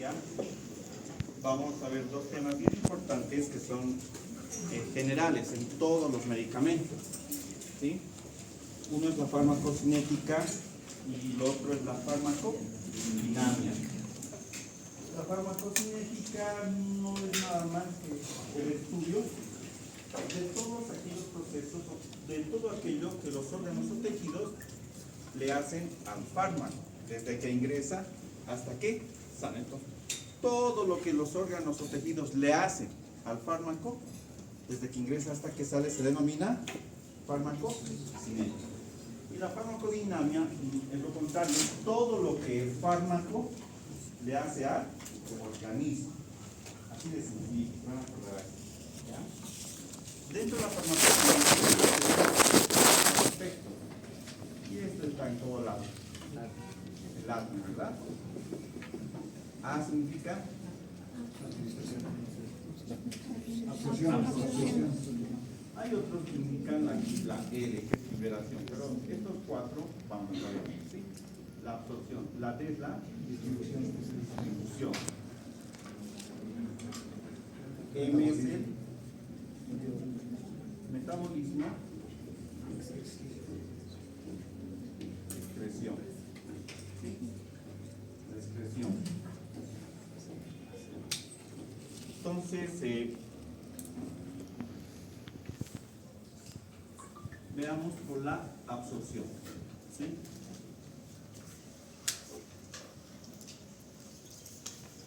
ya vamos a ver dos temas bien importantes que son generales en todos los medicamentos, ¿sí? Uno es la farmacocinética y el otro es la farmacodinamia. La farmacocinética no es nada más que el estudio de todos aquellos procesos, de todo aquello que los órganos o tejidos le hacen al fármaco, desde que ingresa hasta que sale. Entonces, todo lo que los órganos o tejidos le hacen al fármaco, desde que ingresa hasta que sale, se denomina farmacocinética. Y la farmacodinamia es lo contrario, todo lo que el fármaco le hace al organismo. Así de sencillo, van a acordar aquí, ¿ya? Dentro de la farmacodinámica, perfecto. Y esto está en todo lado. El átomo, ¿verdad? A significa absorción. Hay otros que indican aquí la L, que es liberación, pero estos cuatro vamos a ver bien, ¿sí? La absorción, la D es la distribución. M es el metabolismo, excreción. ¿Sí? La excreción. Entonces, veamos por la absorción, ¿sí?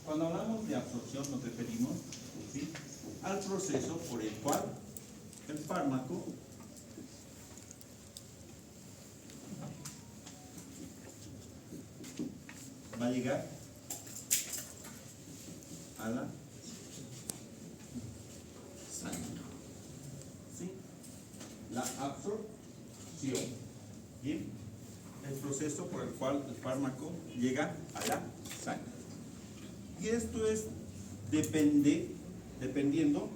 Cuando hablamos de absorción nos referimos, ¿sí?, al proceso por el cual el fármaco va a llegar a la sangre, ¿sí? La absorción, ¿bien? El proceso por el cual el fármaco llega a la sangre. Y esto es dependiendo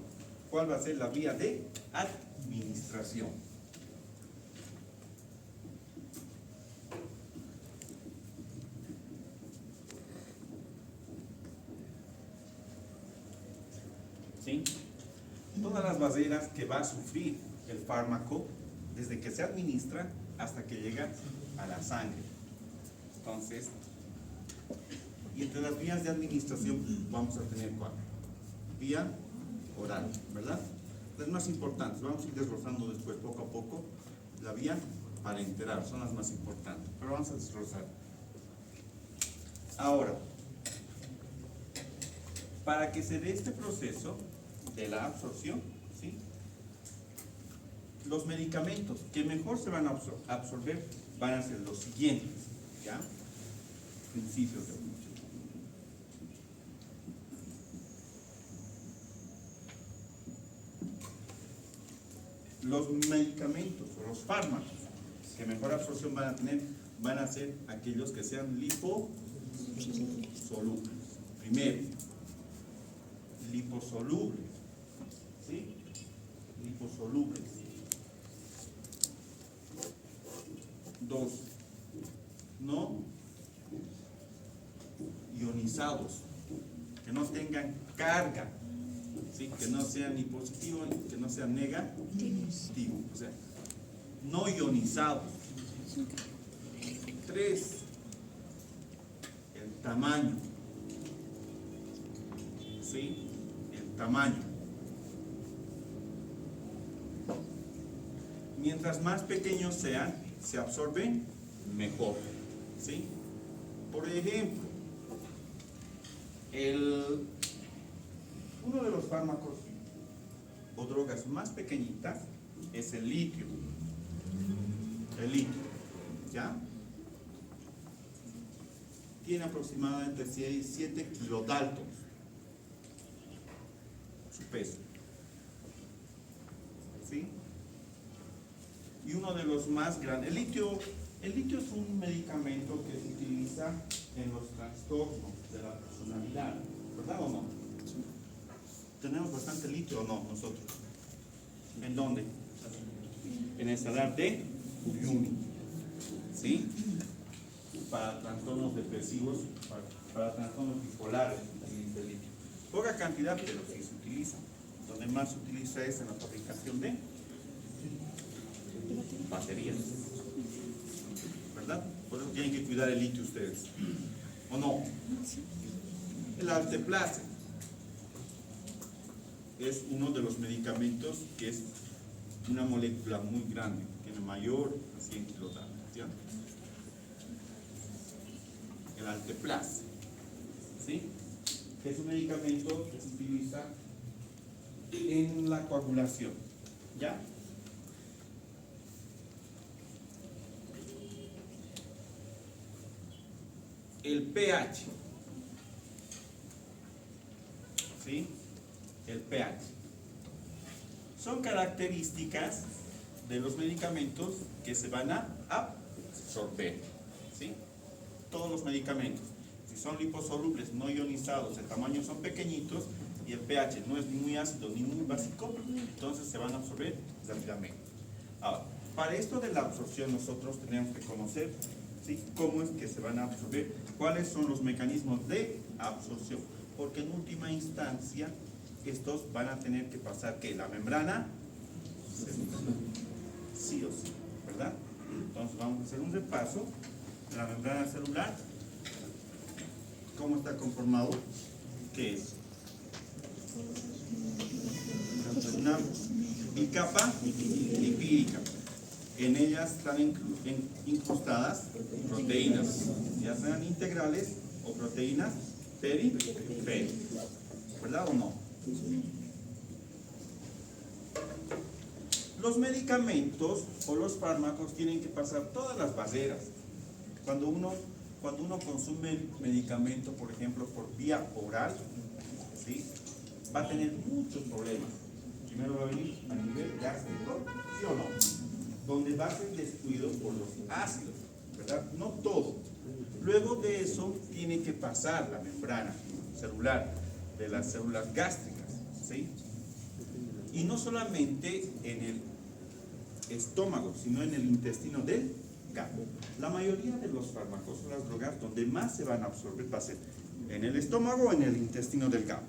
cuál va a ser la vía de administración. ¿Sí? Todas las barreras que va a sufrir el fármaco desde que se administra hasta que llega a la sangre. Entonces, y entre las vías de administración vamos a tener cuál? Vía oral, ¿verdad? Las más importantes, vamos a ir desglosando después poco a poco. La vía parenteral, son las más importantes, pero vamos a desglosar. Ahora, para que se dé este proceso de la absorción, ¿sí?, los medicamentos que mejor se van a absorber van a ser los siguientes, ¿ya? Principios de función. Los medicamentos o los fármacos que mejor absorción van a tener van a ser aquellos que sean liposolubles. Primero, liposolubles, ¿sí? Liposolubles. Dos, no ionizados, que no tengan carga, ¿sí?, que no sean ni positivo que no sean negativo, o sea, no ionizados. Tres, el tamaño, ¿sí?, el tamaño. Mientras más pequeños sean, se absorben mejor, ¿sí? Por ejemplo, uno de los fármacos o drogas más pequeñitas es el litio. El litio, ¿ya? Tiene aproximadamente 7 kilodaltons su peso, ¿sí? Y uno de los más grandes, el litio es un medicamento que se utiliza en los trastornos de la personalidad, ¿verdad o no? ¿Tenemos bastante litio o no nosotros? ¿En dónde? En el salar de Uyuni, ¿sí? Para trastornos depresivos, para trastornos bipolares. cantidad, pero sí se utiliza. Donde más se utiliza es en la fabricación de baterías, ¿verdad? Por eso tienen que cuidar el litio ustedes, ¿o no? El alteplase es uno de los medicamentos que es una molécula muy grande, tiene mayor a 100 kilodalton, ¿ya? El alteplase, ¿sí? Es un medicamento que se utiliza en la coagulación, ¿ya? El pH, ¿sí? El pH. Son características de los medicamentos que se van a absorber, ¿sí? Todos los medicamentos, si son liposolubles, no ionizados, de tamaño son pequeñitos y el pH no es ni muy ácido ni muy básico, entonces se van a absorber rápidamente. Ahora, para esto de la absorción nosotros tenemos que conocer, ¿sí?, cómo es que se van a absorber, cuáles son los mecanismos de absorción, porque en última instancia estos van a tener que pasar que la membrana celular, sí o sí, ¿verdad? Entonces vamos a hacer un repaso de la membrana celular. ¿Cómo está conformado? ¿Qué es? Una bicapa lipídica. En ellas están incrustadas proteínas, ya sean integrales o proteínas periféricas, ¿verdad o no? Los medicamentos o los fármacos tienen que pasar todas las barreras. Cuando uno consume medicamento, por ejemplo, por vía oral, ¿sí?, va a tener muchos problemas. Primero va a venir a nivel gástrico, ¿sí o no?, donde va a ser destruido por los ácidos, ¿verdad? No todo. Luego de eso tiene que pasar la membrana celular de las células gástricas, ¿sí? Y no solamente en el estómago, sino en el intestino delgado. La mayoría de los fármacos o las drogas donde más se van a absorber va a ser en el estómago o en el intestino delgado.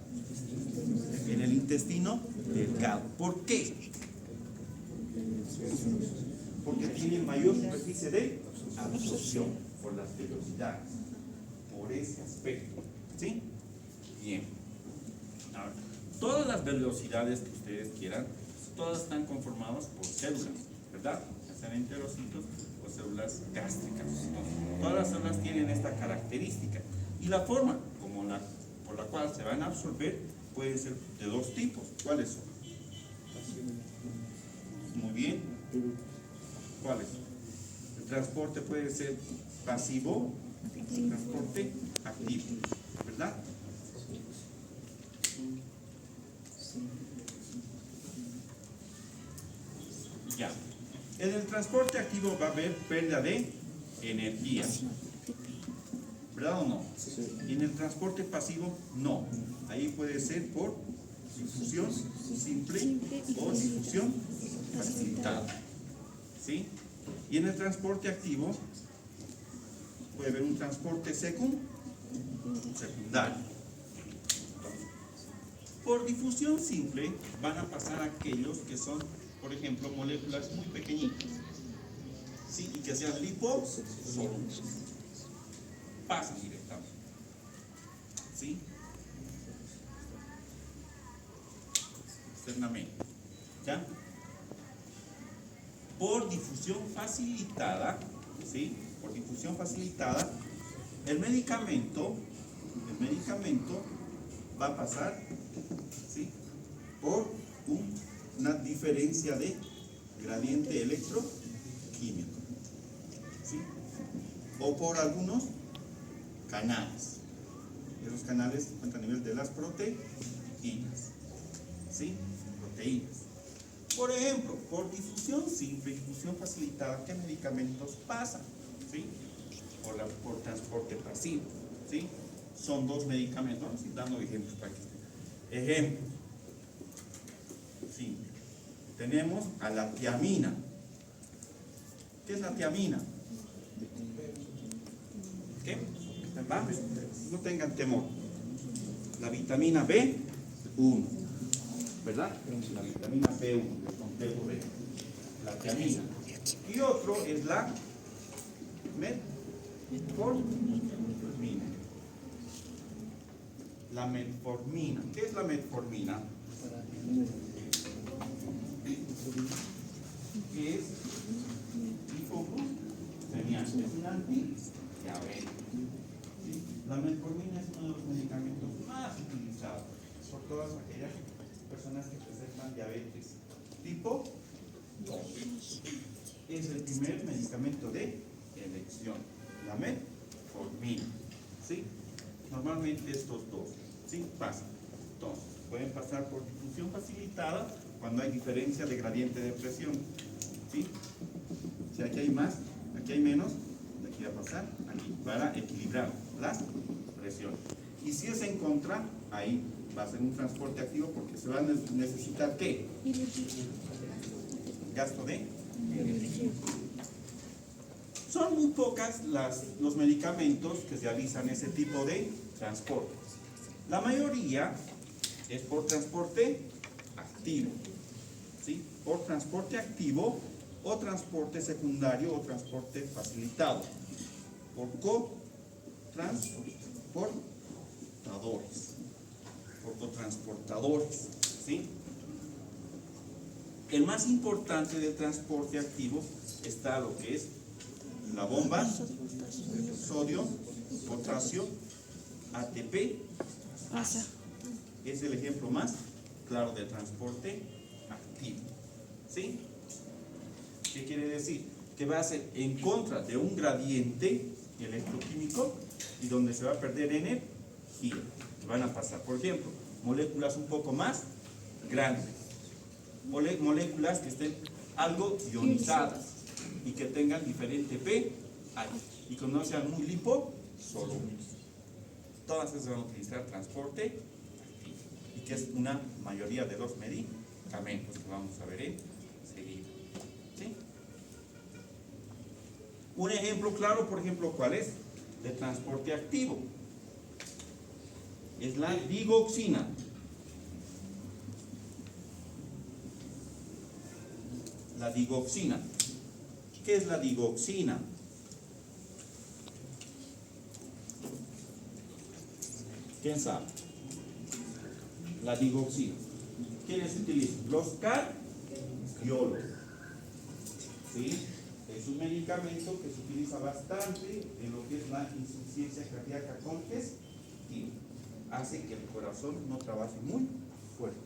En el intestino delgado. ¿Por qué? Porque tiene mayor superficie de absorción por las velocidades, por ese aspecto, ¿sí? Bien. Ahora, todas las velocidades que ustedes quieran, todas están conformadas por células, ¿verdad? Ya sean enterocitos o células gástricas. Todas las células tienen esta característica. Y la forma por la cual se van a absorber puede ser de dos tipos. ¿Cuáles son? Muy bien. ¿Cuáles? El transporte puede ser pasivo, el transporte activo, ¿verdad? Ya. En el transporte activo va a haber pérdida de energía, ¿verdad o no? Y en el transporte pasivo, no. Ahí puede ser por difusión simple o difusión facilitada, ¿sí? Y en el transporte activo puede haber un transporte secundario. Por difusión simple van a pasar aquellos que son, por ejemplo, moléculas muy pequeñitas, ¿sí?, y que sean liposolubles. Pasan directamente, ¿sí?, externamente, ¿ya? Por difusión facilitada, ¿sí?, por difusión facilitada, el medicamento va a pasar, ¿sí?, por una diferencia de gradiente electroquímico, ¿sí?, o por algunos canales. Esos canales se encuentran a nivel de las proteínas, ¿sí?, proteínas. Por ejemplo, por difusión simple, difusión facilitada, ¿qué medicamentos pasan? ¿Sí? Por transporte pasivo, ¿sí? Son dos medicamentos. Vamos a ir dando ejemplos para que ejemplo. Sí. Tenemos a la tiamina. ¿Qué es la tiamina? ¿Qué? ¿Va? No tengan temor. La vitamina B12. 1, ¿verdad? La vitamina B1, el complejo B, la tiamina. Y otro es la metformina. La metformina. ¿Qué es la metformina? Que es hipoglucemiante, es un antidiabético. ¿Sí? La metformina es uno de los medicamentos más utilizados por todas aquellas personas que presentan diabetes tipo 2. Es el primer medicamento de elección, la metformina. ¿Sí? Normalmente estos dos, ¿sí? Pasan. Entonces, pueden pasar por difusión facilitada cuando hay diferencia de gradiente de presión. ¿Sí? Si aquí hay más, aquí hay menos, de aquí va a pasar aquí, para equilibrar la presión. Y si es en contra, ahí va a ser un transporte activo porque se va a necesitar ¿qué? Gasto de energía. Son muy pocas los medicamentos que realizan ese tipo de transporte. La mayoría es por transporte activo, ¿sí? Por transporte activo o transporte secundario o transporte facilitado. Por cotransportadores, ¿sí? El más importante del transporte activo está lo que es la bomba, sodio, potasio, ATP, ASA. Es el ejemplo más claro de transporte activo. ¿Sí? ¿Qué quiere decir? Que va a ser en contra de un gradiente electroquímico y donde se va a perder energía. Van a pasar, por ejemplo, moléculas un poco más grandes, moléculas que estén algo ionizadas y que tengan diferente pH y que no sean muy liposolubles. Todas esas van a utilizar transporte activo y que es una mayoría de los medicamentos que vamos a ver enseguida. ¿Sí? Un ejemplo claro, por ejemplo, ¿cuál es? De transporte activo. Es la digoxina. La digoxina. ¿Qué es la digoxina? ¿Quién sabe? La digoxina. ¿Quiénes utilizan? Los cardiólogos. ¿Sí? Es un medicamento que se utiliza bastante en lo que es la insuficiencia cardíaca congestiva. Hace que el corazón no trabaje muy fuerte.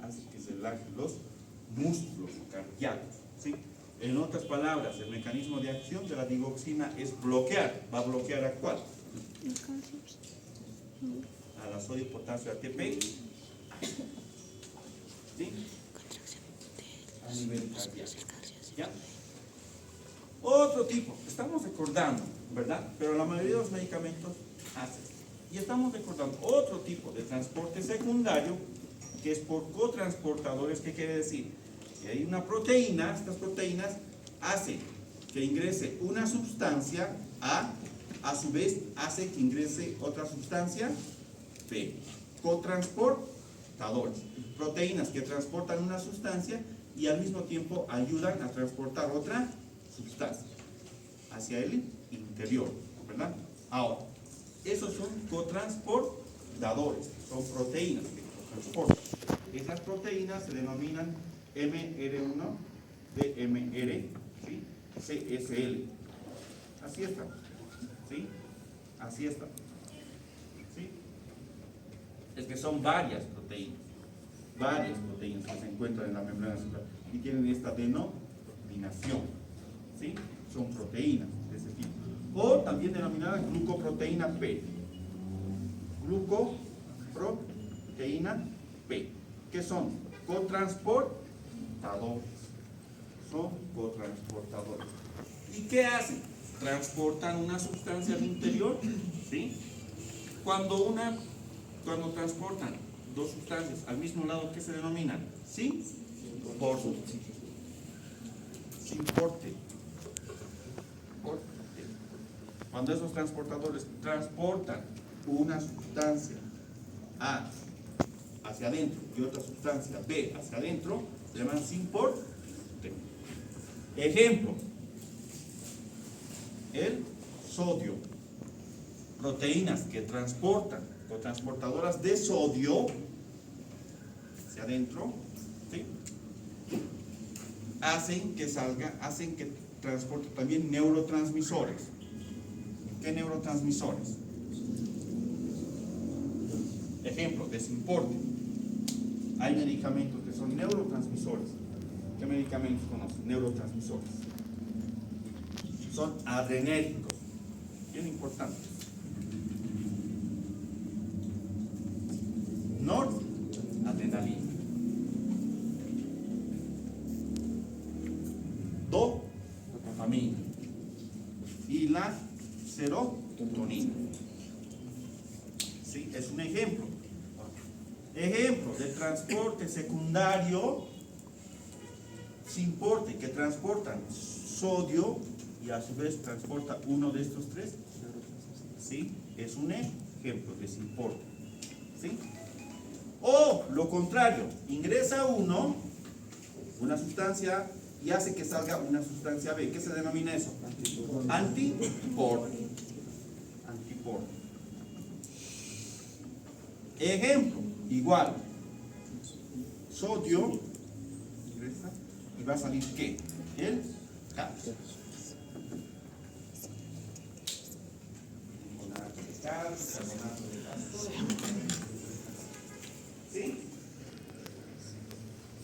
Hace que se relajen los músculos cardíacos. ¿Sí? En otras palabras, el mecanismo de acción de la digoxina es bloquear. ¿Va a bloquear a cuál? A la sodio, potasio, ATP. ¿Sí? A nivel cardíaco. ¿Ya? Otro tipo, estamos recordando, ¿verdad? Pero la mayoría de los medicamentos hacen. Y estamos recordando otro tipo de transporte secundario que es por cotransportadores. ¿Qué quiere decir? Que hay una proteína, estas proteínas hacen que ingrese una sustancia a su vez hace que ingrese otra sustancia B. Cotransportadores. Proteínas que transportan una sustancia y al mismo tiempo ayudan a transportar otra sustancia hacia el interior, ¿verdad? Ahora, esos son cotransportadores, son proteínas que transportan. Esas proteínas se denominan MR1, DMR, ¿sí? CSL. Así está, ¿sí? Así está, ¿sí? Es que son varias proteínas que se encuentran en la membrana celular y tienen esta denominación, ¿sí? Son proteínas de ese tipo. O también denominada glucoproteína P. Glucoproteína P. ¿Qué son? Cotransportadores. Son cotransportadores. ¿Y qué hacen? Transportan una sustancia al interior, ¿sí? Cuando transportan dos sustancias al mismo lado, ¿qué se denominan? ¿Sí? Sin porte. Cuando esos transportadores transportan una sustancia a hacia adentro y otra sustancia B hacia adentro, se llaman sin porte. Ejemplo, el sodio, proteínas que transportan, o transportadoras de sodio hacia adentro, ¿sí? hacen que transporte también neurotransmisores. ¿Qué neurotransmisores? Ejemplo, de sin porte. Hay medicamentos que son neurotransmisores. ¿Qué medicamentos conocen? Neurotransmisores. Son adrenérgicos. Bien importantes. Noradrenalina. Dopamina. Y la serotonina. ¿Sí? Es un ejemplo. Ejemplo de transporte secundario sin porte, que transportan sodio y a su vez transporta uno de estos tres. ¿Sí? Es un ejemplo de sin porte. ¿Sí? O lo contrario, ingresa una sustancia y hace que salga una sustancia B. ¿Qué se denomina eso? Antiporte. Antiporte. Ejemplo, igual, sodio ingresa y va a salir ¿qué? El calcio. Carbonato de calcio, carbonato de calcio. ¿Sí?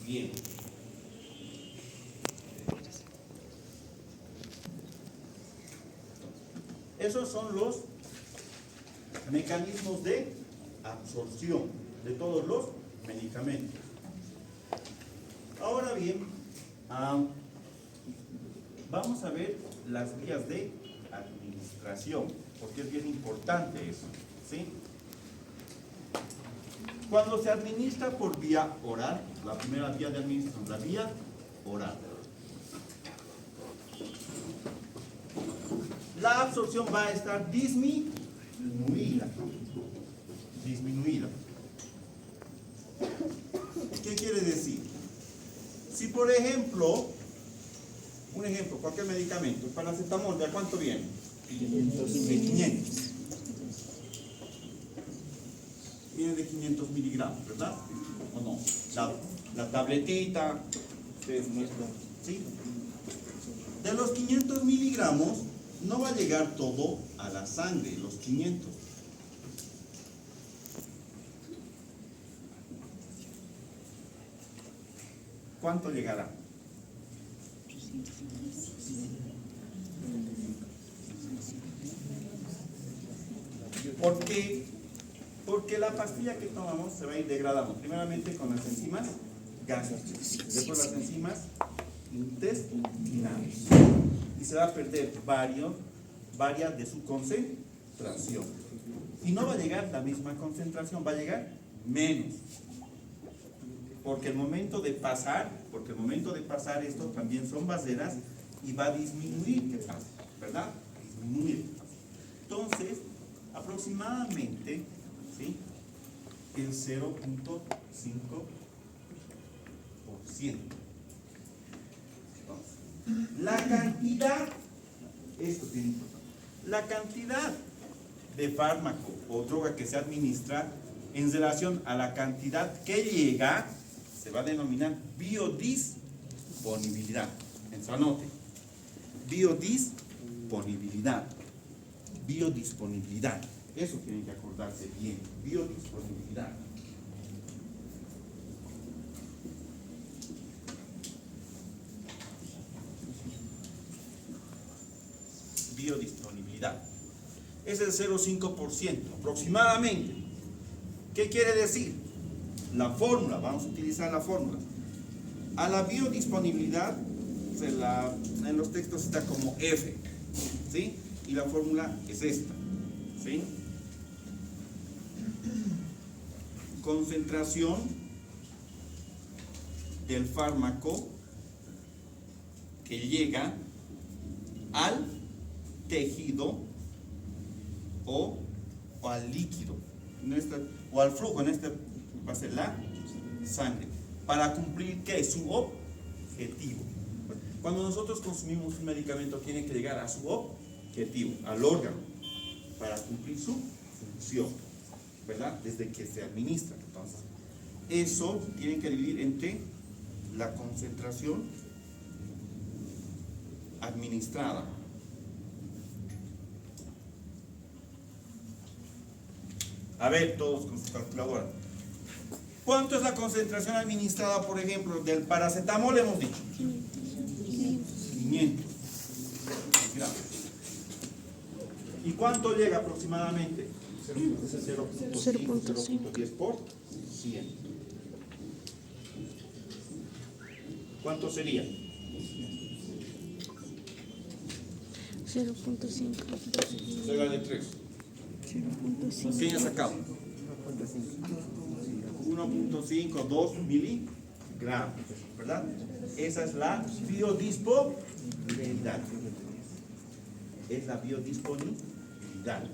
Bien. Esos son los mecanismos de absorción de todos los medicamentos. Ahora bien, vamos a ver las vías de administración, porque es bien importante eso, ¿sí? Cuando se administra por vía oral, la primera vía de administración, la vía oral. La absorción va a estar disminuida. ¿Qué quiere decir? Si por ejemplo, cualquier medicamento, el paracetamol, ¿de cuánto viene? 500. De 500. Viene de 500 miligramos, ¿verdad? ¿O no? La tabletita, ¿sí? De los 500 miligramos, no va a llegar todo a la sangre, los 500. ¿Cuánto llegará? ¿Por qué? Porque la pastilla que tomamos se va a ir degradando, primeramente con las enzimas gástricas, después las enzimas intestinales, y se va a perder varias de su concentración. Y no va a llegar la misma concentración, va a llegar menos. Porque el momento de pasar esto también son baseras y va a disminuir que pasa, ¿verdad? Disminuir. Entonces, aproximadamente, ¿sí? El 0.5%. La cantidad, esto es bien importante, la cantidad de fármaco o droga que se administra en relación a la cantidad que llega, se va a denominar biodisponibilidad. En su anote. Biodisponibilidad. Biodisponibilidad. Eso tienen que acordarse bien. Biodisponibilidad. Biodisponibilidad. Es el 0,5% aproximadamente. ¿Qué quiere decir? La fórmula, vamos a utilizar la fórmula. A la biodisponibilidad, en los textos está como F, ¿sí? Y la fórmula es esta, ¿sí? Concentración del fármaco que llega al tejido o al líquido, o al flujo, en este va a ser la sangre. ¿Para cumplir qué? Su objetivo. Cuando nosotros consumimos un medicamento, tiene que llegar a su objetivo, al órgano, para cumplir su función, ¿verdad? Desde que se administra. Entonces, eso tiene que dividir entre la concentración administrada. A ver, todos con su calculadora. ¿Cuánto es la concentración administrada, por ejemplo, del paracetamol? Hemos dicho 500 gramos. ¿Y cuánto llega aproximadamente? 0.10 por 100. ¿Cuánto sería? 0.5. Regla de 3. 0.5. ¿Quién ha sacado? 1.5, 2 miligramos, ¿verdad? Esa es la biodisponibilidad. Es la biodisponibilidad.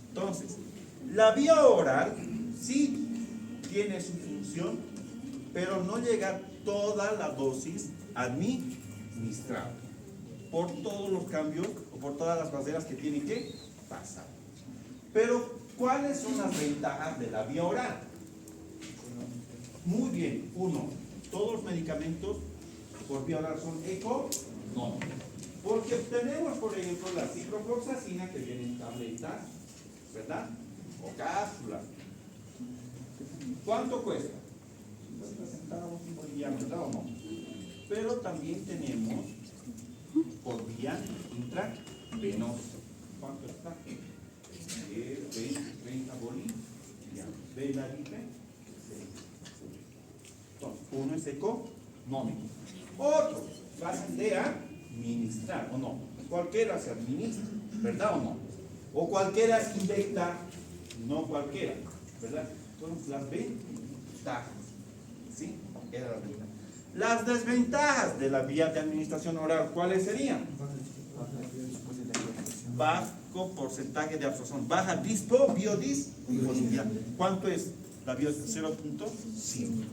Entonces, la vía oral sí tiene su función, pero no llega toda la dosis administrada por todos los cambios o por todas las barreras que tiene que pasar. Pero, ¿cuáles son las ventajas de la vía oral? Muy bien, uno, todos los medicamentos por vía oral son económicos, porque obtenemos, por ejemplo, la ciprofloxacina que viene en tabletas, ¿verdad? O cápsulas. ¿Cuánto cuesta? 50 centavos bolivianos, ¿verdad o no? Pero también tenemos por vía intravenosa. ¿Cuánto está? 10, 20, 30 bolivianos. ¿Ve la diferencia? Entonces, uno es económico. Otro, fácil de administrar, ¿o no? Cualquiera se administra, ¿verdad o no? O cualquiera se inyecta, no cualquiera, ¿verdad? Entonces, las ventajas, ¿sí? Era la ventaja. Las desventajas de la vía de administración oral, ¿cuáles serían? Bajo porcentaje de absorción, baja biodisponibilidad. ¿Cuánto es la biodisponibilidad? 0.5.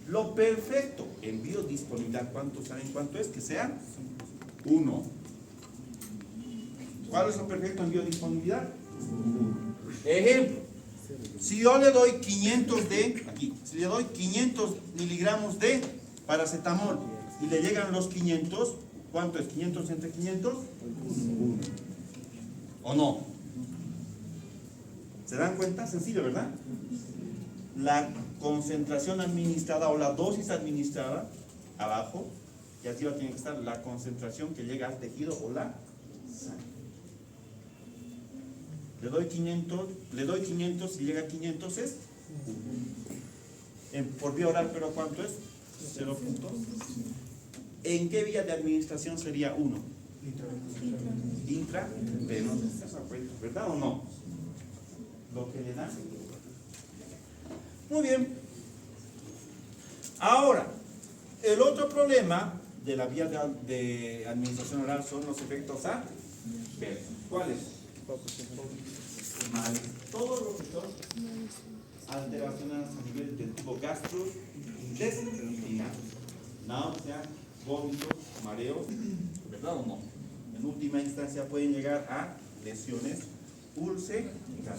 Lo perfecto en biodisponibilidad, ¿saben cuánto es? Que sea 1. ¿Cuál es lo perfecto en biodisponibilidad? 1. Ejemplo, si yo le doy 500 de, aquí, si le doy 500 miligramos de paracetamol y le llegan los 500, ¿cuánto es? 500 entre 500, 1. ¿O no? ¿Se dan cuenta? Sencillo, ¿verdad? La concentración administrada o la dosis administrada abajo, y arriba tiene que estar la concentración que llega al tejido o la sangre. Le doy 500, si llega a 500 es 1. Por vía oral, pero ¿cuánto es? 0.5. ¿En qué vía de administración sería 1? Intravenosa, ¿verdad o no? Lo que le da. Muy bien. Ahora, el otro problema de la vía de administración oral son los efectos adversos. ¿Cuáles? Todos los que son alteraciones a nivel del tipo gastrointestinal, náusea, vómitos, mareos, ¿verdad o no? En última instancia pueden llegar a lesiones ulcerativas,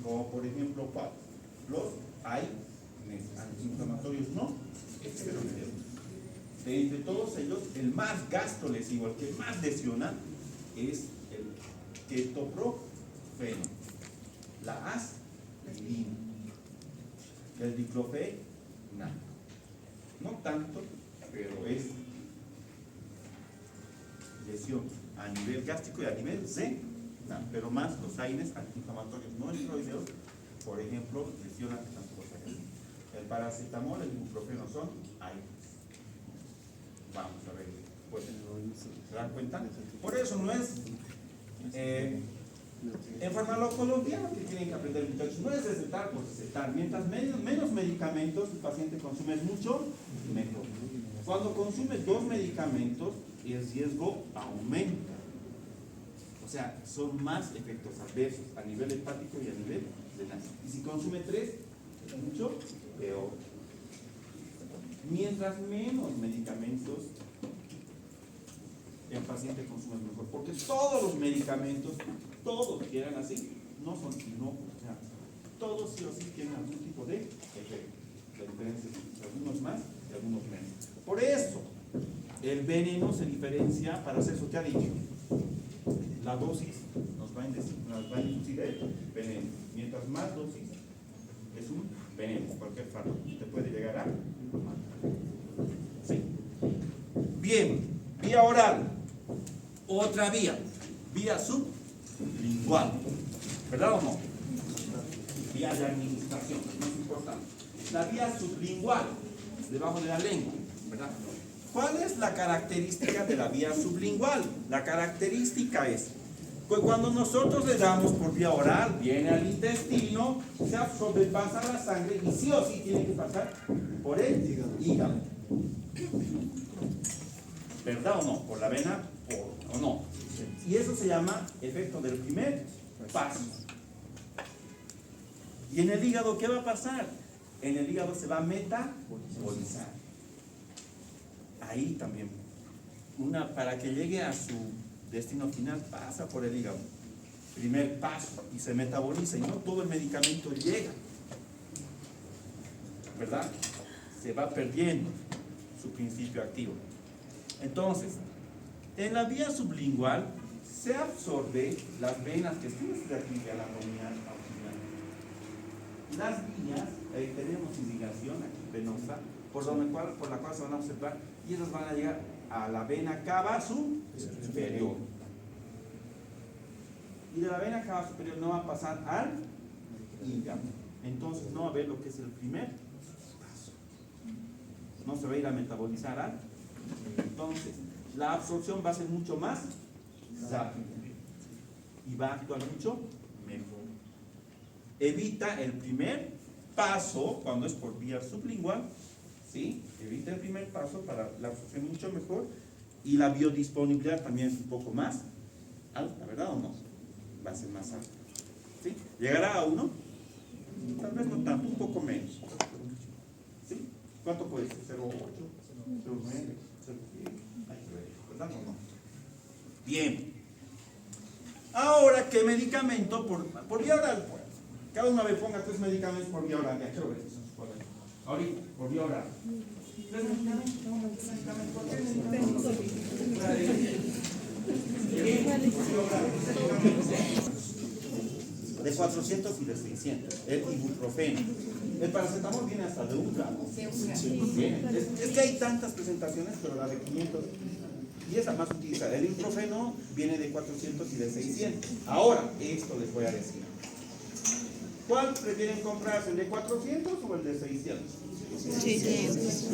como por ejemplo los antiinflamatorios no esteroideos. De entre todos ellos, el más gastrolesivo, el que más lesiona, es el ketoprofeno, la aspirina, el diclofenac. No tanto, pero es lesión a nivel gástrico y a nivel renal, pero más los AINES antiinflamatorios no esteroideos, por ejemplo, lesionan estas cosas. El paracetamol, el ibuprofeno son AINES. Vamos a ver, pues, ¿se dan cuenta? Por eso no es en farmacología lo que tienen que aprender, muchachos, no es recetar por recetar. Mientras menos medicamentos el paciente consume, es mucho mejor. Cuando consume 2 medicamentos, el riesgo aumenta. O sea, son más efectos adversos a nivel hepático y a nivel renal. Y si consume 3, es mucho peor. mientras menos medicamentos el paciente consume mejor, porque todos los medicamentos, todos quieran así, no son inocuos, o sea, todos sí o sí tienen algún tipo de efecto. La diferencia es algunos más y algunos menos. Por eso, el veneno se diferencia para hacer eso que ha dicho. La dosis nos va a inducir el veneno. Mientras más dosis, es un veneno, cualquier fármaco. Te puede llegar a... Sí. Bien, vía oral. Otra vía sublingual. ¿Verdad o no? Vía de administración, es más importante. La vía sublingual, debajo de la lengua, ¿verdad? ¿Cuál es la característica de la vía sublingual? La característica es, pues cuando nosotros le damos por vía oral, viene al intestino, se absorbe, pasa a la sangre y sí o sí tiene que pasar por el hígado. ¿Verdad o no? Por la vena, o no. Y eso se llama efecto del primer paso. ¿Y en el hígado qué va a pasar? En el hígado se va a metabolizar. Ahí también. Para que llegue a su destino final, pasa por el hígado. Primer paso, y se metaboliza, y no todo el medicamento llega. ¿Verdad? Se va perdiendo su principio activo. Entonces, en la vía sublingual se absorbe las venas que están de aquí a la abdominal. Las vías, ahí tenemos irrigación aquí venosa, por la cual se van a observar, y esas van a llegar a la vena cava superior. Y de la vena cava superior no va a pasar al hígado. Entonces no va a haber lo que es el primer paso. No se va a ir a metabolizar al. Entonces, la absorción va a ser mucho más rápida y va a actuar mucho mejor. Evita el primer paso cuando es por vía sublingual, ¿sí? Evita el primer paso para la absorción mucho mejor, y la biodisponibilidad también es un poco más alta, ¿verdad o no? Va a ser más alta, ¿sí? ¿Llegará a 1? Tal vez no tanto, un poco menos, ¿sí? ¿Cuánto puede ser? 0,8, 0,9, 0,10, ¿verdad o no? Bien. Ahora, ¿qué medicamento por vía oral? Cada una vez ponga 3 medicamentos por vía oral. Ya, quiero ver. Ahorita, por vía oral. 3 medicamentos. De 400 y de 600. El ibuprofeno. El paracetamol viene hasta de 1 gramo. Es que hay tantas presentaciones, pero la de 500 y esa más utilizada. El ibuprofeno viene de 400 y de 600. Ahora, esto les voy a decir. ¿Cuál prefieren comprarse, el de 400 o el de 600? 600.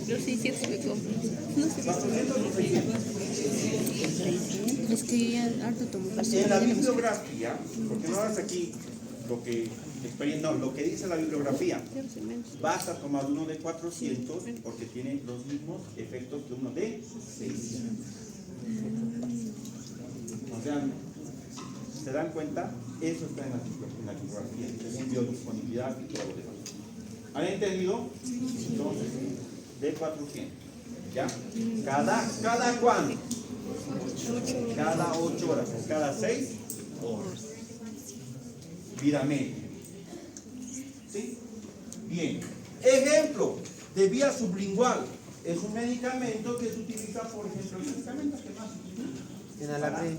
Los 600 me compro. No sé. 400 o 600. Es que yo ya harto tomo. En la bibliografía, porque no es aquí lo que dice la bibliografía, basta tomar uno de 400 porque tiene los mismos efectos que uno de 600. O sea, ¿se dan cuenta? Eso está en la bibliografía, según biodisponibilidad y todo lo demás. ¿Han entendido? Entonces, de 400. ¿Ya? ¿Cada cuándo? Cada 8 horas, o cada 6 horas. Vida media. ¿Sí? Bien. Ejemplo de vía sublingual. Es un medicamento que se utiliza, por ejemplo, el medicamento que más se utiliza. En Alapre.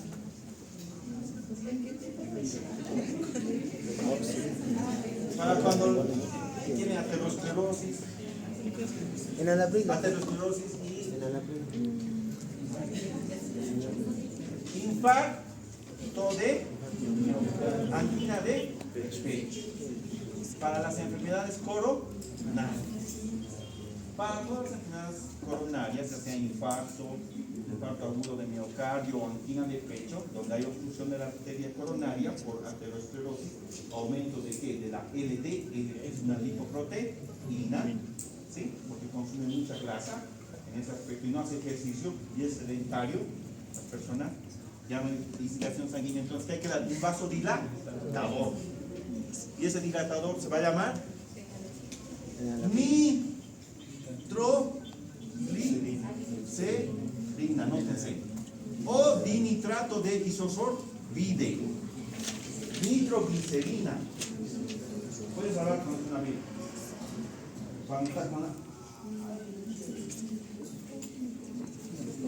Para cuando tiene aterosclerosis. En Alapre. Aterosclerosis y En Alapre. infarto de angina de pecho. Para las enfermedades coronarias. Para todas las enfermedades coronarias, ya sea infarto agudo de miocardio o angina de pecho, donde hay obstrucción de la arteria coronaria por aterosclerosis, aumento de ¿qué? De la LDL, es una lipoproteína, ¿sí? Porque consume mucha grasa en ese aspecto y no hace ejercicio y es sedentario, la persona ya no hay irrigación sanguínea, entonces hay que dar un vasodilatador. Y ese dilatador se va a llamar nitroglicerina, nótense. O dinitrato de isosorbide. Nitroglicerina. Puedes hablar con una amiga. Cuando estás con la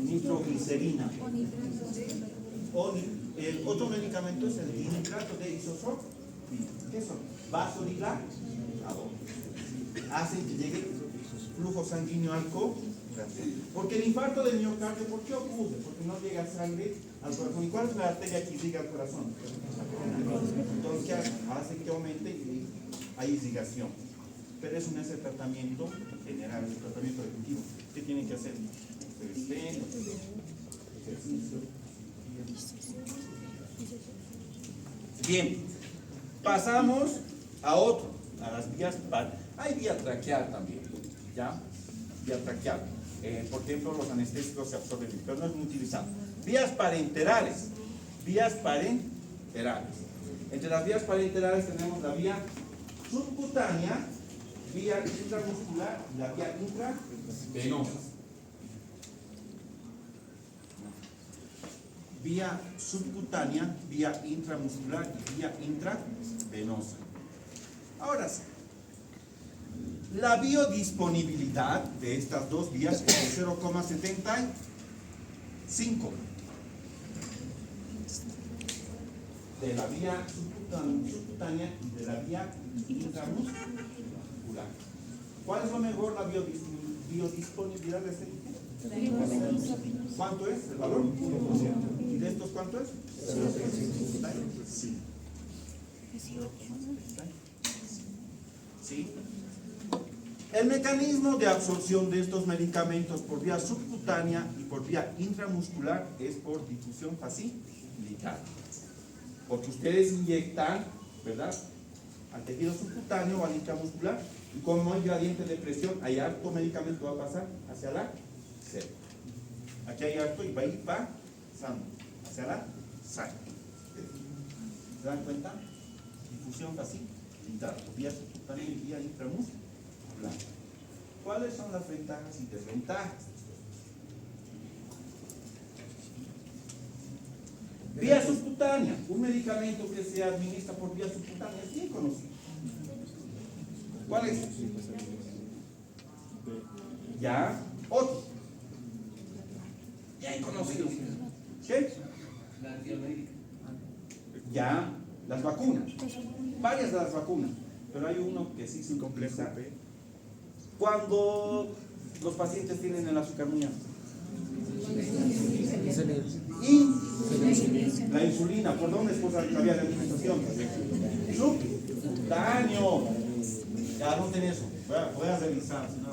nitroglicerina. El otro medicamento es el dinitrato de isosorbide. ¿Qué son? Vasodilatador. Hacen que llegue flujo sanguíneo al corazón. Porque el infarto del miocardio, ¿por qué ocurre? Porque no llega sangre al corazón. ¿Y cuál es la arteria que llega al corazón? Entonces, ¿qué hace que aumente y hay irrigación? Pero eso no es el tratamiento general, es el tratamiento definitivo. ¿Qué tienen que hacer? Ejercicio. Bien, pasamos a otro, a las vías. Hay vía traqueal también, ¿ya? Vía traqueal. Por ejemplo, los anestésicos se absorben, pero no es muy utilizado. Vías parenterales. Vías parenterales. Entre las vías parenterales tenemos la vía subcutánea, vía intramuscular y la vía intravenosa. Vía subcutánea, vía intramuscular y vía intravenosa. Ahora sí. La biodisponibilidad de estas dos vías es de 0,75. De la vía subcutánea y de la vía intramuscular. ¿Cuál es lo mejor? La biodisponibilidad de este tipo. ¿Cuánto es el valor? 1%. ¿Y de estos cuánto es? 0,5. ¿Sí? El mecanismo de absorción de estos medicamentos por vía subcutánea y por vía intramuscular es por difusión facilitada. Porque ustedes inyectan, ¿verdad?, al tejido subcutáneo o al intramuscular, y como hay gradiente de presión, hay harto medicamento va a pasar hacia la célula. Aquí hay harto y va a ir pasando hacia la sangre. ¿Se dan cuenta? Difusión facilitada por vía subcutánea y vía intramuscular. ¿Cuáles son las ventajas y desventajas? Vía subcutánea, un medicamento que se administra por vía subcutánea es bien conocido. ¿Cuál es? Ya, otro. Bien conocido. ¿Qué? Ya, las vacunas. Varias de las vacunas. Pero hay uno que sí se utiliza cuando los pacientes tienen el azúcar muy alto. Y la insulina, ¿por dónde es por la vía de alimentación? Subcutáneo. Ya no tenés eso. Voy a revisar. Si no,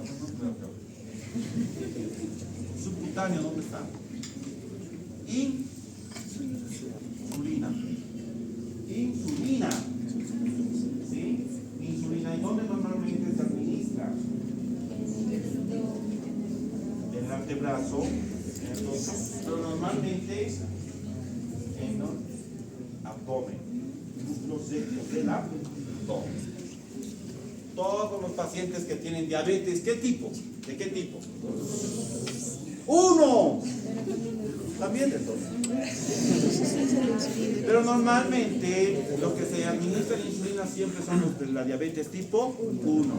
subcutáneo, ¿dónde está? Insulina. Insulina. ¿Sí? Insulina. ¿Y dónde normalmente se administra? En el antebrazo. Pero normalmente en el abdomen. Músculos rectos del abdomen. Todos los pacientes que tienen diabetes, ¿qué tipo? ¿De qué tipo? 1. También de todos. Pero normalmente los que se administran insulina siempre son los de la diabetes tipo 1.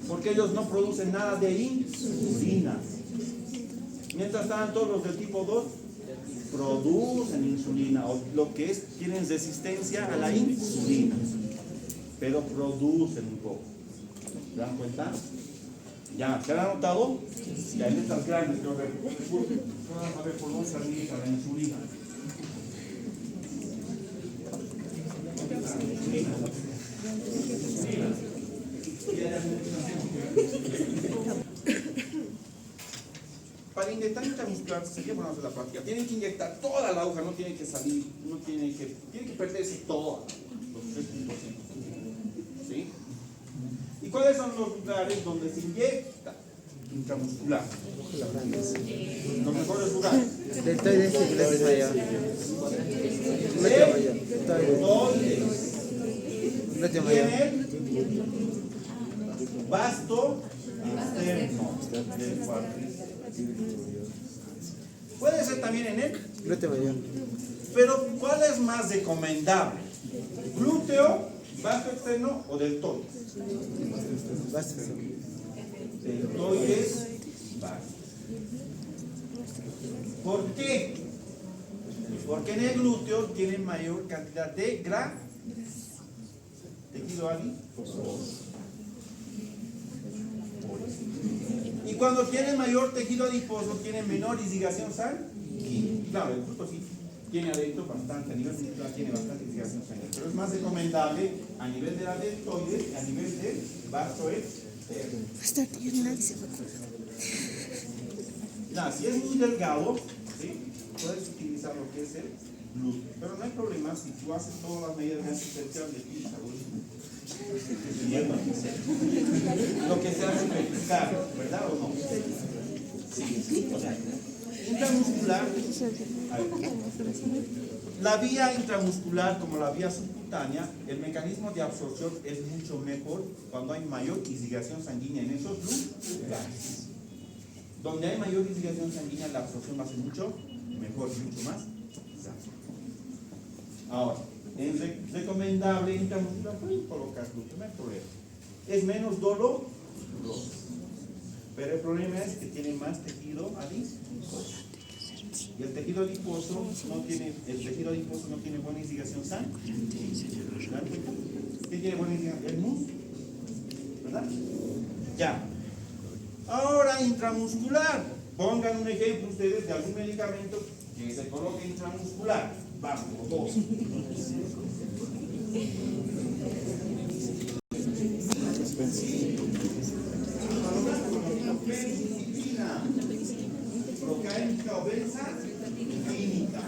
Porque ellos no producen nada de insulina. Mientras tanto, los del tipo 2 producen insulina, o lo que es, tienen resistencia a la insulina, pero producen un poco. ¿Se dan cuenta? Ya, ¿se han anotado? Ya, en estas grandes, quiero ver. Vamos a ver por dónde se administra la insulina. Para inyectar intramuscular sería bueno hacer la práctica. Tienen que inyectar toda la aguja, no tiene que salir, tiene que perderse todo, los 3 puntos. ¿Sí? ¿Y cuáles son los lugares donde se inyecta intramuscular? Los mejores lugares. Deltoides y glúteos mayores. Glúteo mayor. Vasto externo. No, del cuádriceps. Puede ser también en el Glúteo mayor. pero ¿cuál es más recomendable? ¿Glúteo, vasto externo o deltoides? Basta. Deltoides, vasto. ¿Por qué? Porque en el glúteo tienen mayor cantidad de tejido adiposo. Y cuando tienen mayor tejido adiposo, tienen menor irrigación sanguínea. Claro, el glúteo sí tiene adentro bastante, a nivel muscular tiene bastante irrigación sanguínea, pero es más recomendable a nivel de la deltoides y a nivel del vasto externo. Nada, si es muy delgado, ¿sí? Puedes utilizar lo que es el glúteo, pero no hay problema si tú haces todas las medidas de asistencia de ti, lo que se hace verificar, ¿verdad o no? Sí, o sea, intramuscular, a ver, la vía intramuscular como la vía subcutánea, el mecanismo de absorción es mucho mejor cuando hay mayor irrigación sanguínea en esos lugares. Donde hay mayor irrigación sanguínea, la absorción va a ser mucho mejor, mucho más rápido. Ahora, es recomendable intramuscular, pueden colocar glúteo, no hay problema. Es menos doloroso, pero el problema es que tiene más tejido adiposo. Y el tejido adiposo no tiene buena irrigación sanguínea. ¿Qué tiene buena irrigación? El músculo, ¿verdad? Ya. Ahora intramuscular. Pongan un ejemplo ustedes de algún medicamento que se coloque intramuscular. Vamos, los dos. Procaínica o benzodiazepina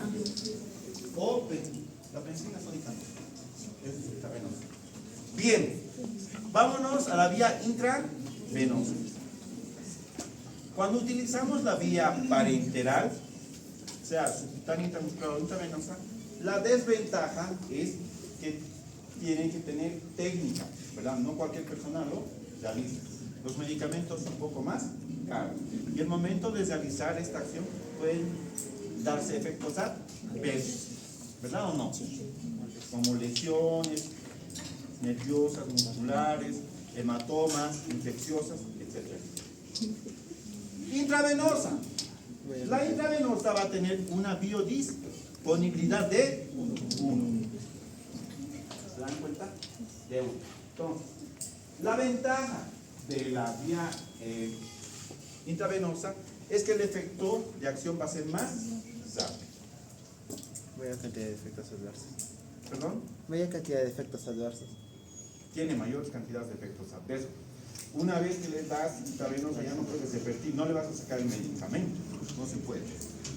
o la benzina sódica. Bien, vámonos a la vía intravenosa. Cuando utilizamos la vía parenteral, o sea, subcutánea, intramuscular o intravenosa, la desventaja es que tienen que tener técnica, ¿verdad? No cualquier persona lo realiza. Los medicamentos son un poco más caros. Y el momento de realizar esta acción pueden darse efectos adversos, ¿verdad o no? Como lesiones nerviosas, musculares, hematomas, infecciosas, etc. Intravenosa. La intravenosa va a tener una biodisponibilidad de 1. ¿Se dan cuenta? De 1. Entonces, la ventaja de la vía intravenosa es que el efecto de acción va a ser más rápido. Mayor cantidad de efectos adversos. ¿Perdón? Mayor cantidad de efectos adversos. Tiene mayor cantidad de efectos adversos. Una vez que le das intravenosa ya no puedes repetir, no le vas a sacar el medicamento, no se puede.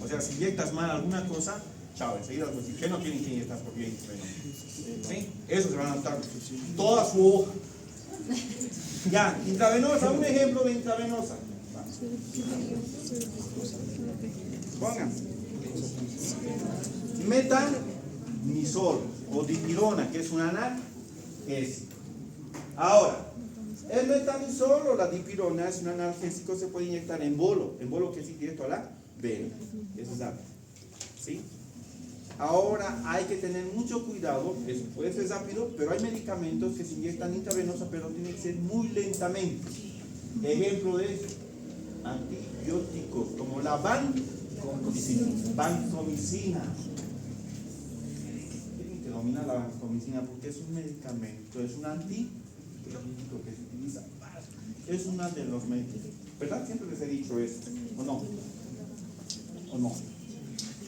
O sea, si inyectas mal alguna cosa, chao, enseguida los decir que no tienen que inyectar por vía intravenosa. ¿Sí? Eso se va a notar toda su hoja. Ya, intravenosa, un ejemplo de intravenosa. Pongan. Metamizol o dipirona, que es un analgésico. Ahora, el metamizol o la dipirona es un analgésico, se puede inyectar en bolo que es directo a la vena. Eso es rápido. ¿Sí? Ahora hay que tener mucho cuidado, eso puede ser rápido, pero hay medicamentos que se inyectan intravenosa, pero tiene que ser muy lentamente. Ejemplo de eso, antibióticos como la vancomicina. Tienen que dominar la vancomicina porque es un medicamento, es un antibiótico que se utiliza. Es una de los médicos, ¿verdad? Siempre les he dicho esto, ¿o no? ¿O no?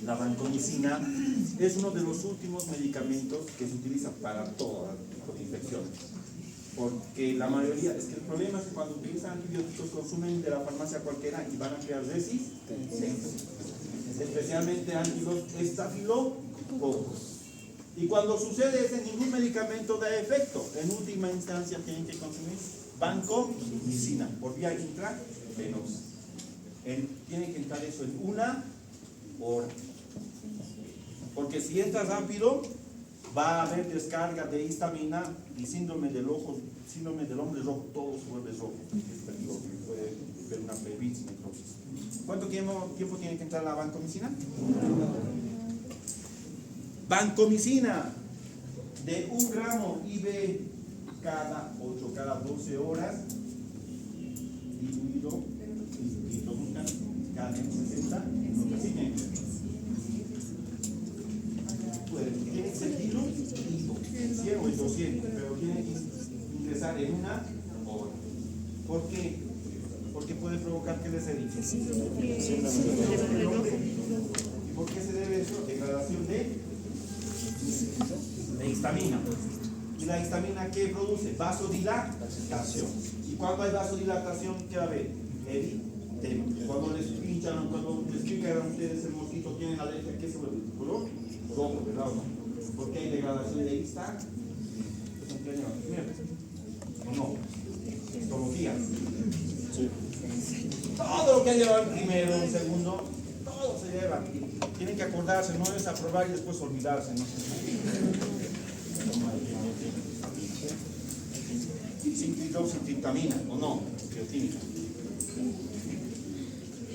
La vancomicina es uno de los últimos medicamentos que se utiliza para todo tipo de infecciones. Porque la mayoría, es que el problema es que cuando utilizan antibióticos consumen de la farmacia cualquiera y van a crear resistencia. Especialmente estafilococos. Y cuando sucede eso, ningún medicamento da efecto. En última instancia tienen que consumir vancomicina por vía intravenosa. Tiene que entrar eso en 1 hora. Porque si entra rápido, va a haber descarga de histamina y síndrome del hombre rojo, todo se vuelve rojo. Es peligroso, puede haber una plebitis necrosis. ¿Cuánto tiempo tiene que entrar la vancomicina? Vancomicina de 1 gramo IV cada 12 horas, diluido, introduzcan cada 60 minutos. Tiene que ser kilo, 100 o 200, pero tiene que ingresar en 1 hora. ¿Por qué? Porque puede provocar que les erice. ¿Y por qué se debe eso? Degradación de histamina. ¿Y la histamina qué produce? Vasodilatación. ¿Y cuando hay vasodilatación, qué va a haber? Eritema. Cuando les pinchan a ustedes el mosquito, tienen alergia, ¿qué se vuelve? ¿Color? Rojo, ¿verdad o no? ¿Por qué hay degradación de histamina? ¿O no? Histología. Todo lo que lleva el primero, el segundo, todo se lleva. Tienen que acordarse, no es aprobar y después olvidarse, ¿no? Hidroxitriptamina, ¿o no? Biotínica.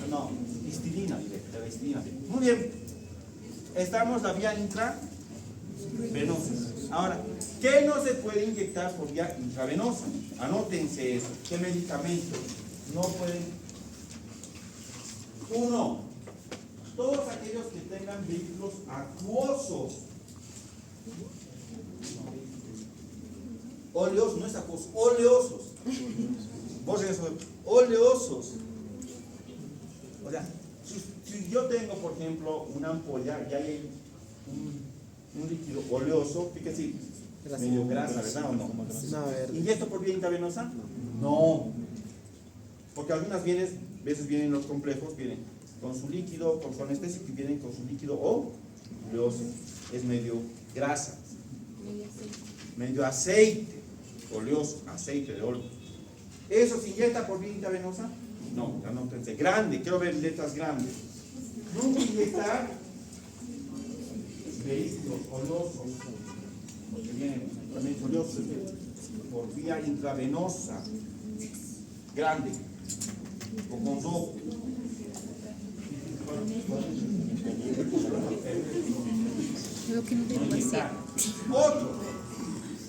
No, histilina, directa, la histilina. Muy bien. Estamos la vía intravenosa. Ahora, ¿qué no se puede inyectar por vía intravenosa? Anótense eso. ¿Qué medicamentos no pueden? 1. Todos aquellos que tengan vehículos acuosos. Óleos, no es acuoso, oleosos. Vos eso, oleosos. O sea, si yo tengo, por ejemplo, una ampolla y hay un líquido oleoso, fíjese, medio grasa, ¿verdad o no? ¿Inyecto por vía intravenosa? No. Porque algunas veces vienen los complejos, vienen con su líquido, con su anestésico y vienen con su líquido oleoso. Es medio grasa, medio aceite, oleoso, aceite de óleo. ¿Eso se inyecta por vía intravenosa? No, anótense. Grande, quiero ver letras grandes. Nunca inyectar vehículos oleosos, porque vienen también oleosos por vía intravenosa, grande, o con rojo. Lo que no debo hacer. Otro.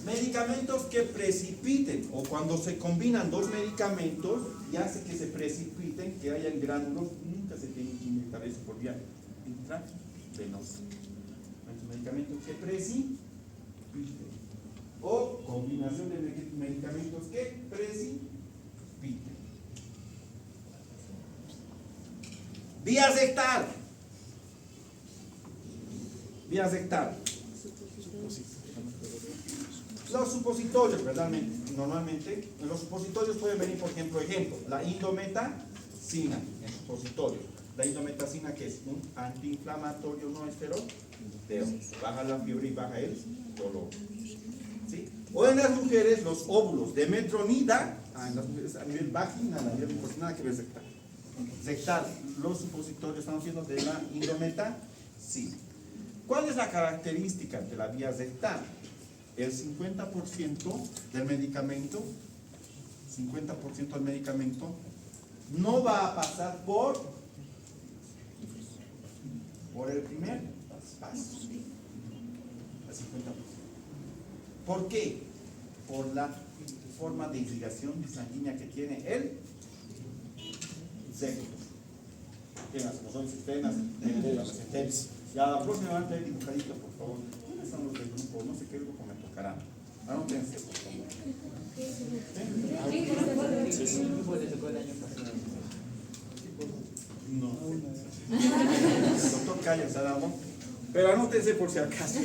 Medicamentos que precipiten, o cuando se combinan dos medicamentos y hace que se precipiten, que hayan gránulos, nunca se tiene que inyectar eso por vía intravenosa. Medicamentos que precipiten, o combinación de medicamentos que precipiten. Vía rectal. Vía rectal. Los supositorios, ¿verdad? Normalmente, en los supositorios pueden venir, por ejemplo, la indometacina en supositorio. La indometacina, que es un antiinflamatorio no esteroideo, baja la fiebre y baja el dolor. ¿Sí? O en las mujeres, los óvulos de metronida, en las mujeres a nivel vaginal, a nivel mucosa, nada que ver rectal. Rectal, los supositorios estamos haciendo de la indometacina. ¿Cuál es la característica de la vía rectal? El 50% del medicamento, no va a pasar por el primer paso. El 50%. ¿Por qué? Por la forma de irrigación sanguínea que tiene el recto. Tiene las mozones externas, ya la próxima van a tener dibujadito, por favor. ¿Dónde están los del grupo? No sé qué grupo me tocará. Anótense, por favor. No. El doctor Calles ha dado. Pero anótense por si acaso.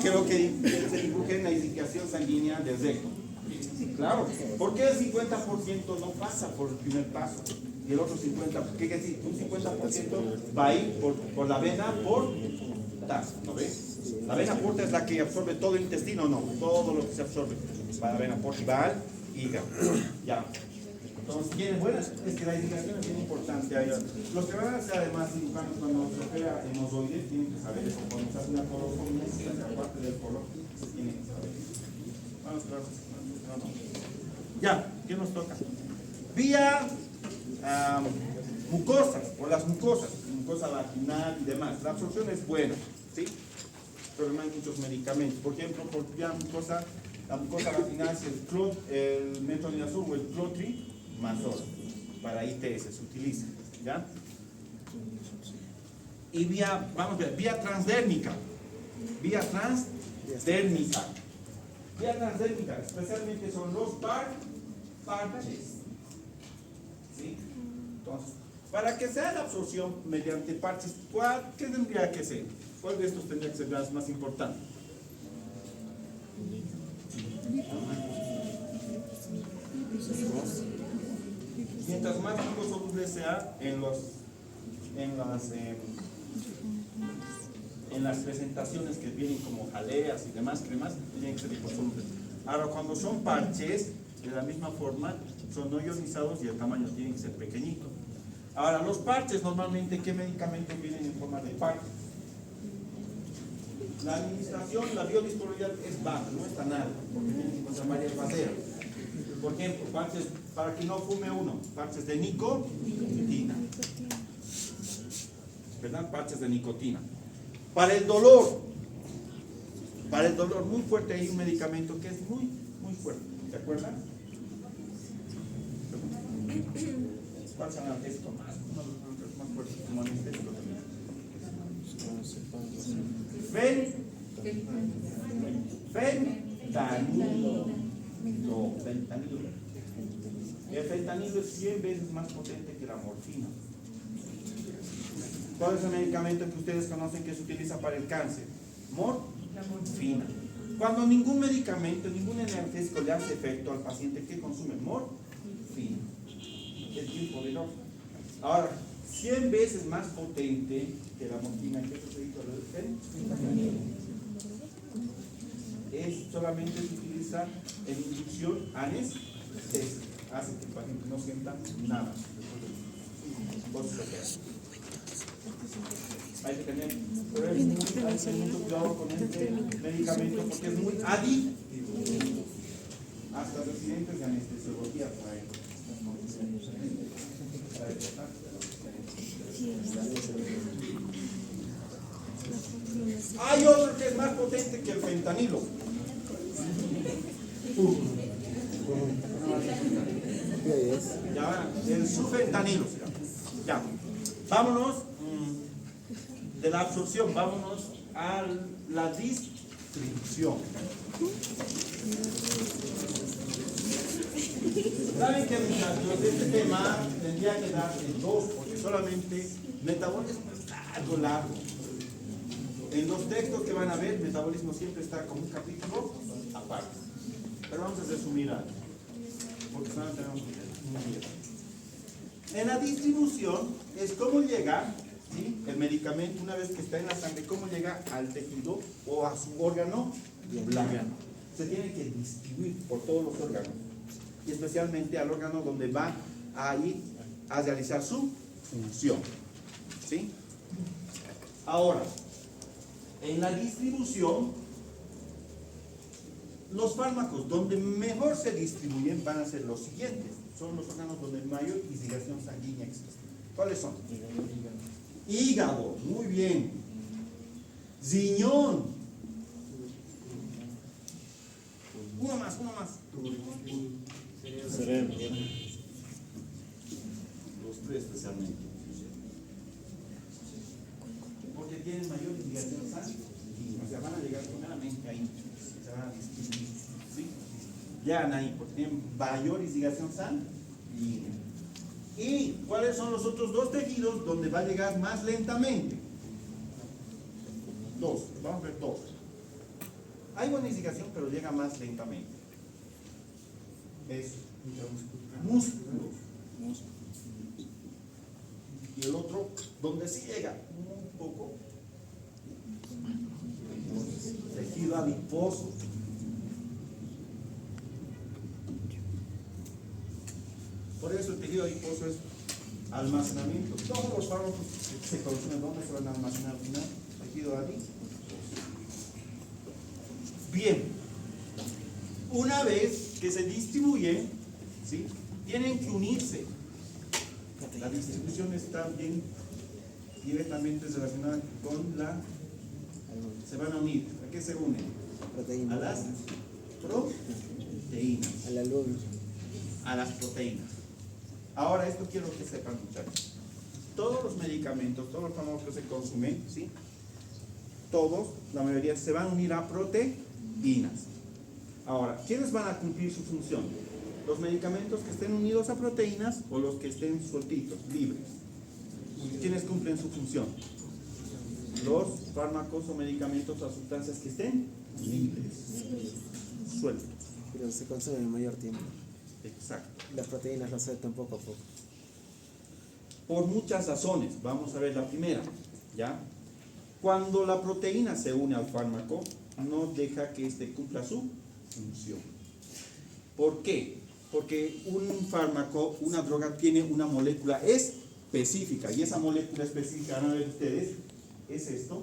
Quiero que se dibujen la irrigación sanguínea del recto. Claro. ¿Por qué el 50% no pasa por el primer paso? Y el otro 50%, ¿qué quiere decir? Un 50% va a ir por la vena porta, ¿no ves? La vena porta es la que absorbe todo el intestino, no, todo lo que se absorbe. Va a la vena porta y va al hígado. Ya. Entonces, tiene buenas, es que la indicación es bien importante. Los que van a ser además cirujanos cuando se opera hemorroides tienen que saber eso. Cuando se hace una colostomía, se saca parte del colon, se tiene que saber. Vamos, ya, ¿qué nos toca? Vía mucosas, o las mucosas, mucosa vaginal y demás. La absorción es buena, ¿sí? Pero no hay muchos medicamentos. Por ejemplo, por vía mucosa, la mucosa vaginal es el metronidazol o el clotrimazol. Para ITS se utiliza, ¿ya? Y vía, vamos a ver, vía transdérmica. Vía transdérmica. Vía transdérmica, especialmente son los parches. ¿Sí? Entonces, para que sea la absorción mediante parches, ¿qué tendría que ser? ¿Cuál de estos tendría que ser más importante? Mientras más liposoluble sea en las presentaciones que vienen como jaleas y demás cremas, tienen que ser liposolubles. Ahora, cuando son parches, de la misma forma, son no ionizados y el tamaño tiene que ser pequeñito. Ahora, los parches, normalmente, ¿qué medicamentos vienen en forma de parche? La administración, la biodisponibilidad es baja, no es tan alta, porque vienen con varias barreras. Por ejemplo, parches para que no fume uno, parches de nicotina. ¿Verdad? Parches de nicotina. Para el dolor muy fuerte, hay un medicamento que es muy fuerte. ¿Se acuerdan? ¿Cuál es el anestésico más fuerte como anestésico también? Fentanilo. No, fentanilo. El fentanilo es 100 veces más potente que la morfina. ¿Cuál es el medicamento que ustedes conocen que se utiliza para el cáncer? Morfina. Cuando ningún medicamento, ningún anestésico le hace efecto al paciente, ¿qué consume? Morfina. Es bien poderoso. Ahora, 100 veces más potente que la morfina, ¿qué se dice? Es solamente se utiliza en inducción anestésica. Hace que el paciente no sienta nada. Hay que tener mucho cuidado con este medicamento porque es muy adictivo. Hasta residentes de anestesiología traen. Hay otro que es más potente que el fentanilo. Ya, el sulfentanilo. Ya. Vámonos de la absorción, vámonos a la distribución. Saben que muchachos, este tema tendría que dar en dos, porque solamente metabolismo es algo largo. En los textos que van a ver, metabolismo siempre está como un capítulo aparte. Pero vamos a resumir algo, porque solamente tenemos un día. En la distribución es cómo llega, ¿sí?, el medicamento una vez que está en la sangre, cómo llega al tejido o a su órgano blanco. Se tiene que distribuir por todos los órganos y especialmente al órgano donde va a ir a realizar su función. ¿Sí? Ahora, en la distribución, los fármacos donde mejor se distribuyen van a ser los siguientes. Son los órganos donde mayor irrigación sanguínea existe. ¿Cuáles son? Hígado, muy bien. Riñón. Uno más. Cerebro. Los tres especialmente. Porque tienen mayor irrigación sanguínea. O sea, van a llegar primeramente ahí. Se van a distribuir. ¿Sí? Llegan ahí porque tienen mayor irrigación sanguínea. ¿Y cuáles son los otros dos tejidos donde va a llegar más lentamente? Dos, vamos a ver dos. Hay buena irrigación, pero llega más lentamente. Es músculos. Y el otro, donde sí llega un poco, tejido adiposo. Por eso el tejido adiposo es almacenamiento. Todos los fármacos que se consumen, ¿dónde se van a almacenar al final? Tejido adiposo. Bien, una vez que se distribuyen, ¿sí?, tienen que unirse. La distribución está bien directamente relacionada con la... Se van a unir. ¿A qué se unen? Proteína. A las proteínas. A la luz. A las proteínas. Ahora, esto quiero que sepan, muchachos. Todos los medicamentos, todos los fármacos que se consumen, ¿sí?, todos, la mayoría, se van a unir a proteínas. Ahora, ¿quiénes van a cumplir su función? Los medicamentos que estén unidos a proteínas o los que estén sueltitos, libres. ¿Quiénes cumplen su función? Los fármacos o medicamentos o sustancias que estén libres, sueltos. Pero se consume en mayor tiempo. Exacto. Las proteínas lo sueltan poco a poco. Por muchas razones. Vamos a ver la primera, ¿ya? Cuando la proteína se une al fármaco, no deja que éste cumpla su función. ¿Por qué? Porque un fármaco, una droga, tiene una molécula específica, y esa molécula específica, van a ver ustedes, es esto,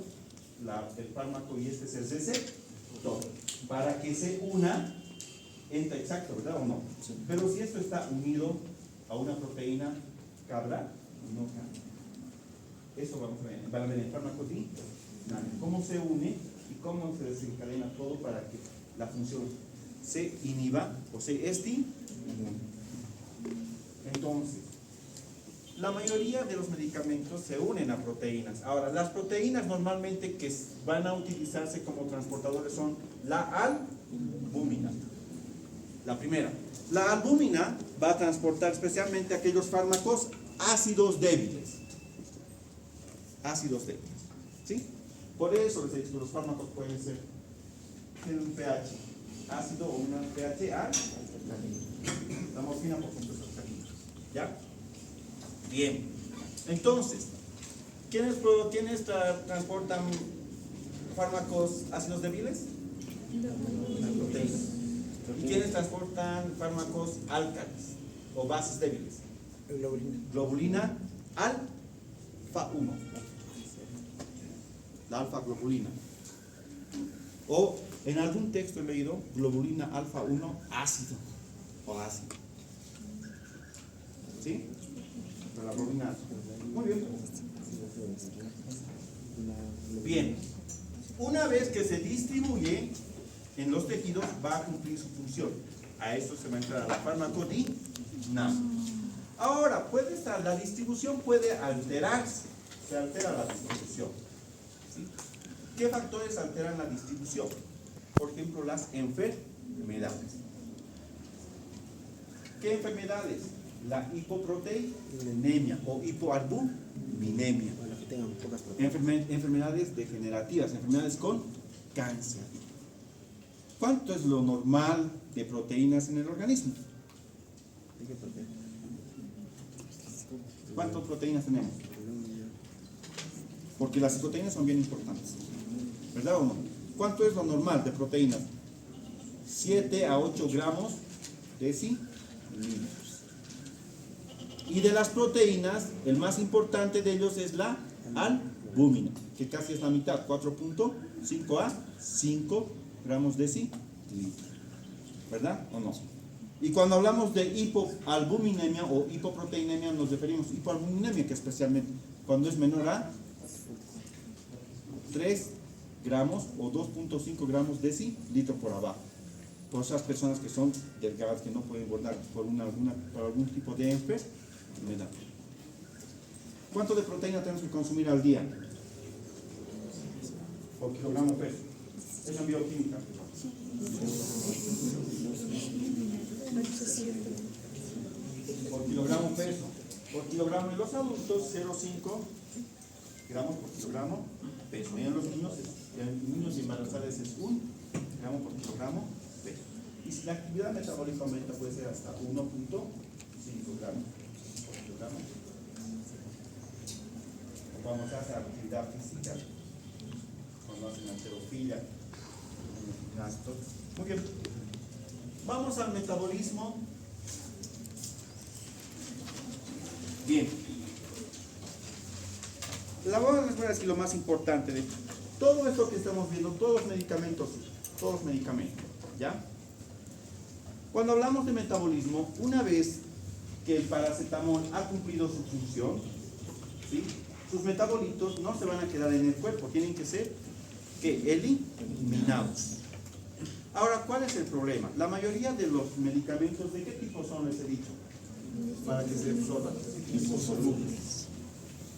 el fármaco, y este es el receptor. Para que se una, entra exacto, ¿verdad o no? Sí. Pero si esto está unido a una proteína, ¿cabrá? No cabrá. Eso vamos a ver. Van a ver el fármaco dinámico. Cómo se une y cómo se desencadena todo para que la función se inhiba o se estimule. Entonces, la mayoría de los medicamentos se unen a proteínas. Ahora, las proteínas normalmente que van a utilizarse como transportadores son la albúmina. La primera. La albúmina va a transportar especialmente aquellos fármacos ácidos débiles. Ácidos débiles. ¿Sí? Por eso les he dicho que los fármacos pueden ser un pH ácido o una pH alcalina. La morfina, por ejemplo, es alcalina. ¿Ya? Bien. Entonces, ¿quiénes transportan fármacos ácidos débiles? Las proteínas. ¿Y quiénes transportan fármacos álcalis o bases débiles? Globulina. Globulina alfa 1. La alfa globulina. O en algún texto he leído globulina alfa 1 ácido o ácido. ¿Sí? Pero la globulina ácido. Muy bien. Bien. Una vez que se distribuye en los tejidos, va a cumplir su función. A esto se va a entrar a la farmacodinámica. Ahora, la distribución puede alterarse. Se altera la distribución. ¿Sí? ¿Qué factores alteran la distribución? Por ejemplo, las enfermedades. ¿Qué enfermedades? La hipoproteinemia o hipoalbuminemia. Bueno, que tengan pocas proteínas. Enfermedades degenerativas, enfermedades con cáncer. ¿Cuánto es lo normal de proteínas en el organismo? ¿De qué proteína? ¿Cuántas proteínas tenemos? Porque las proteínas son bien importantes. ¿Verdad o no? ¿Cuánto es lo normal de proteínas? 7 a 8 gramos decilitros. Y de las proteínas, el más importante de ellos es la albúmina, que casi es la mitad, 4.5 a 5 gramos decilitros. ¿Verdad o no? Y cuando hablamos de hipoalbuminemia o hipoproteinemia, nos referimos a hipoalbuminemia, que especialmente cuando es menor a 3 gramos o 2.5 gramos decilitro por abajo. Por esas personas que son delgadas, que no pueden engordar por algún tipo de enfermedad. ¿Cuánto de proteína tenemos que consumir al día? Por kilogramo peso. Es en bioquímica. Por kilogramo peso. Por kilogramo en los adultos, 0,5 gramos por kilogramo peso. Y en los niños y embarazadas es 1 gramo por kilogramo peso. Y si la actividad metabólica aumenta, puede ser hasta 1.5 gramos por kilogramo. O cuando se hace actividad física, cuando hacen halterofilia, gastos. Muy bien. Vamos al metabolismo Bien. Les voy a decir lo más importante de todo esto que estamos viendo, todos los medicamentos, ¿ya? Cuando hablamos de metabolismo, una vez que el paracetamol ha cumplido su función, ¿sí? Sus metabolitos no se van a quedar en el cuerpo, tienen que ser eliminados. Ahora, ¿cuál es el problema? La mayoría de los medicamentos, ¿de qué tipo son, les he dicho? Para que se absorban, liposolubles.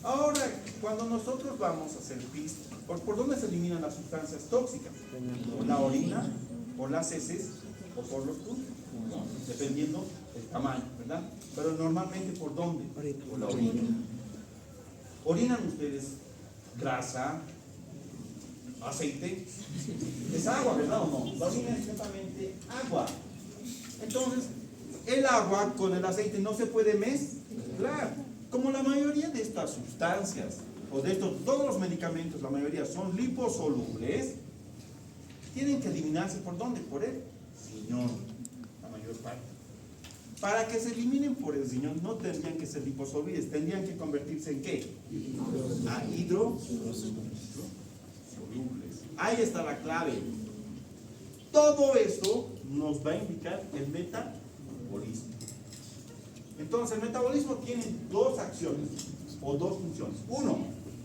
Ahora, cuando nosotros vamos a hacer pis, ¿por dónde se eliminan las sustancias tóxicas? ¿Por la orina, por las heces o por los pulmones? Dependiendo del tamaño, ¿verdad? Pero normalmente, ¿por dónde? Por la orina. ¿Orinan ustedes grasa, aceite? Es agua, ¿verdad o no? La orina es simplemente agua. Entonces, el agua con el aceite no se puede mezclar. Como la mayoría de estas sustancias, o de estos, todos los medicamentos, la mayoría son liposolubles, tienen que eliminarse ¿por dónde? Por el riñón, la mayor parte. Para que se eliminen por el riñón no tendrían que ser liposolubles, tendrían que convertirse ¿en qué? A hidrosolubles. Ahí está la clave. Todo esto nos va a indicar el metabolismo. Entonces, el metabolismo tiene dos acciones o dos funciones. Uno,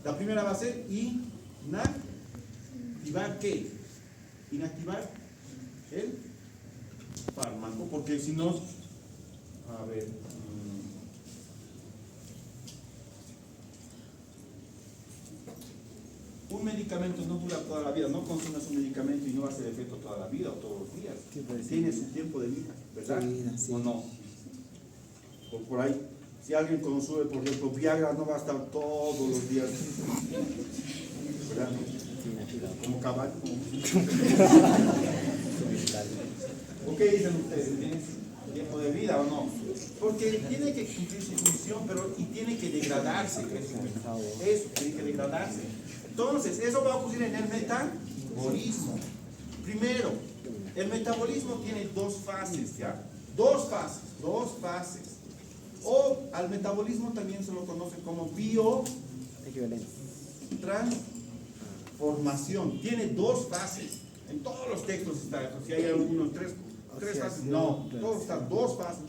la primera va a ser inactivar ¿qué? Inactivar el fármaco, porque si no, a ver, un medicamento no dura toda la vida, no consumes un medicamento y no va a hacer efecto toda la vida o todos los días. Tiene su tiempo de vida, ¿verdad? Sí. ¿O no? O por ahí, si alguien consume, por ejemplo, Viagra, no va a estar todos los días, ¿verdad? Como caballo. ¿O qué dicen ustedes? ¿Tienes tiempo de vida o no? Porque tiene que cumplir su función, pero y tiene que degradarse. Eso, tiene que degradarse. Entonces, eso va a ocurrir en el metabolismo. Primero, el metabolismo tiene dos fases, ¿ya? Dos fases. O al metabolismo también se lo conoce como biotransformación. Tiene dos fases. En todos los textos está, si hay algunos tres fases, no, todos están dos fases,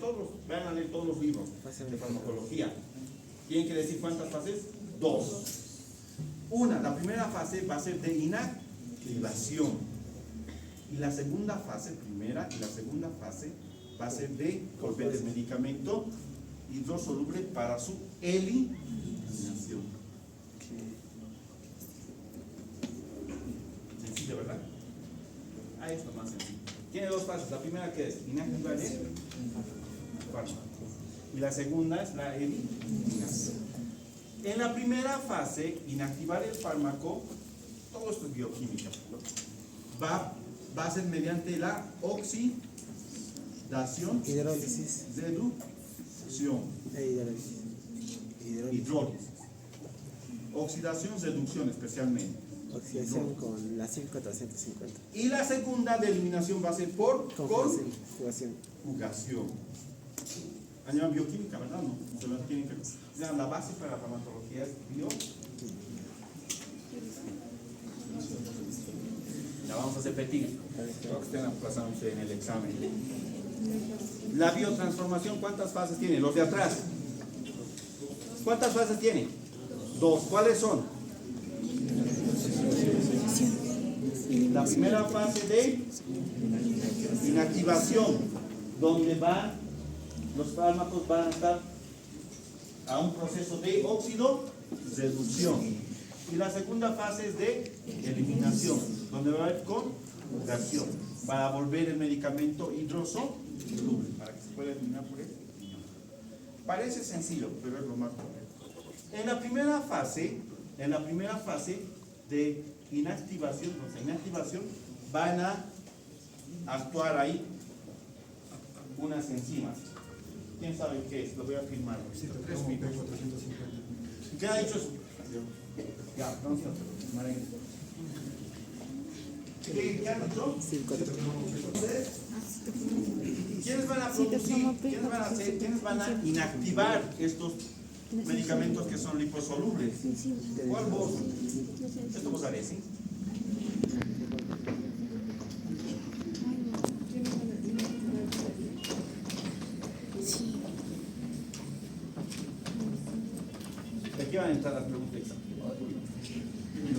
van a leer todos los libros de farmacología. ¿Tienen que decir cuántas fases? Dos. La primera fase va a ser de inactivación. Y la segunda fase, va a ser de volver el medicamento hidrosoluble para su eliminación. Sencillo, ¿verdad? Ahí está más sencillo. Tiene dos fases. La primera que es inactivar el fármaco. Y la segunda es la eliminación. En la primera fase, inactivar el fármaco, todo esto es bioquímica, ¿no? Va a ser mediante la oxidación, Hidrólisis. Hidrólisis. Oxidación, reducción especialmente. Oxidación con la 5450. Y la segunda de eliminación va a ser por Conjugación. Añadan bioquímica, ¿verdad? No, se lo tienen que... La base para la farmacología es bioquímica. La vamos a repetir. Creo que estén aplazándose en el examen. La biotransformación, ¿cuántas fases tiene? Los de atrás. ¿Cuántas fases tiene? Dos. ¿Cuáles son? La primera fase de inactivación, donde los fármacos van a estar a un proceso de óxido-reducción. Y la segunda fase es de eliminación, donde va a haber conjugación, para volver el medicamento hidrosoluble, para que se pueda eliminar por él. Parece sencillo, pero es lo más complejo. En la primera fase de inactivación, van a actuar ahí unas enzimas. ¿Quién sabe qué es? Lo voy a firmar. ¿Qué ha dicho eso? Ya, vamos a firmar ahí. ¿Qué han dicho? ¿Quiénes van a producir? ¿Quiénes van a inactivar estos medicamentos que son liposolubles. ¿Cuál vos? Esto vos haré, ¿sí? De aquí van a entrar las preguntas.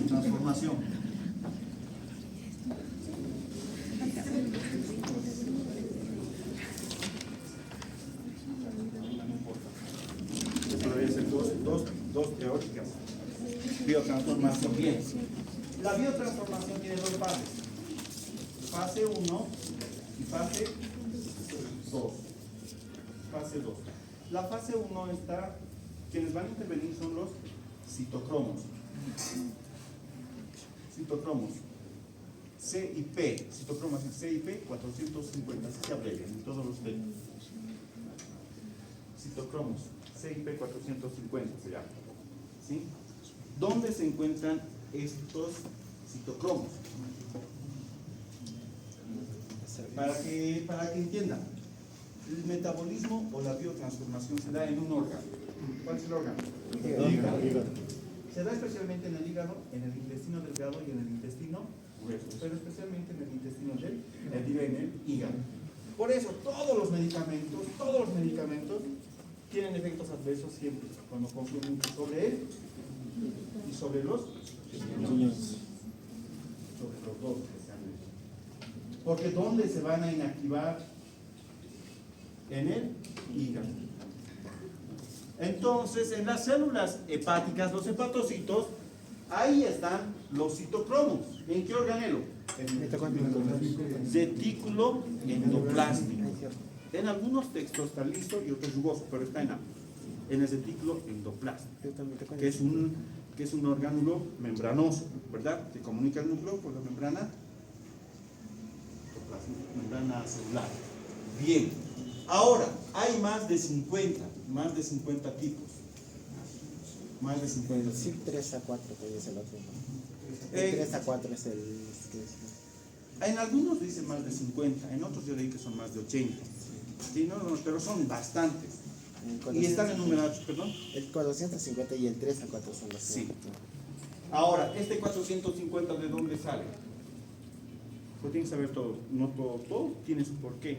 Transformación. Esto debe ser dos teóricas. Biotransformación. Bien. La biotransformación tiene dos fases. Fase 1 y fase 2. Fase 2. La fase 1 está, quienes van a intervenir son los citocromos. Citocromos. C y P. Citocromos C y P 450. Así se abrevian en todos los textos. Citocromos C y P 450 se llama. ¿Sí? ¿Dónde se encuentran estos citocromos? Para que entiendan, el metabolismo o la biotransformación se da en un órgano. ¿Cuál es el órgano? El hígado. Se da especialmente en el hígado, en el intestino delgado y en el intestino grueso, pero especialmente en el intestino en el hígado. Por eso todos los medicamentos tienen efectos adversos siempre cuando confluyen sobre él y sobre los riñones. Sobre los dos especialmente. Porque ¿dónde se van a inactivar? En el hígado. Entonces, en las células hepáticas, los hepatocitos, ahí están los citocromos. ¿En qué organelo? En el retículo endoplástico. En algunos textos está liso y otros rugoso, pero está en el retículo endoplástico, que es un orgánulo membranoso, ¿verdad? Que comunica el núcleo con la membrana celular. Bien. Ahora, hay más de 50 tipos. Más de 50. Sí, 3 a 4 puede ser el otro. El 3 a 4 es el que es. En algunos dicen más de 50, en otros yo leí que son más de 80. Sí, no, pero son bastantes. Y están enumerados, perdón. El 450 y el 3 a 4 son los que. Sí. Ahora, este 450, ¿de dónde sale? Pues tienen que saber todo. No todo tiene su porqué.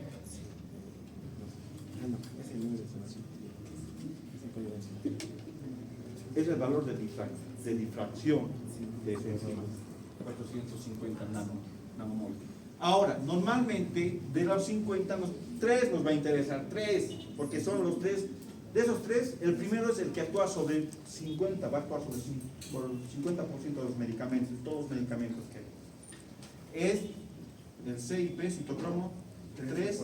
Ah, no, es el número de solución. Es el valor de difracción de esa enzima. 450 nanomoles. Ahora, normalmente de los 50, 3 nos va a interesar, 3, porque son los 3. De esos 3, el primero es el que actúa sobre 50, va a actuar sobre por el 50% de los medicamentos, todos los medicamentos que hay. Es el CIP, citocromo 3A4.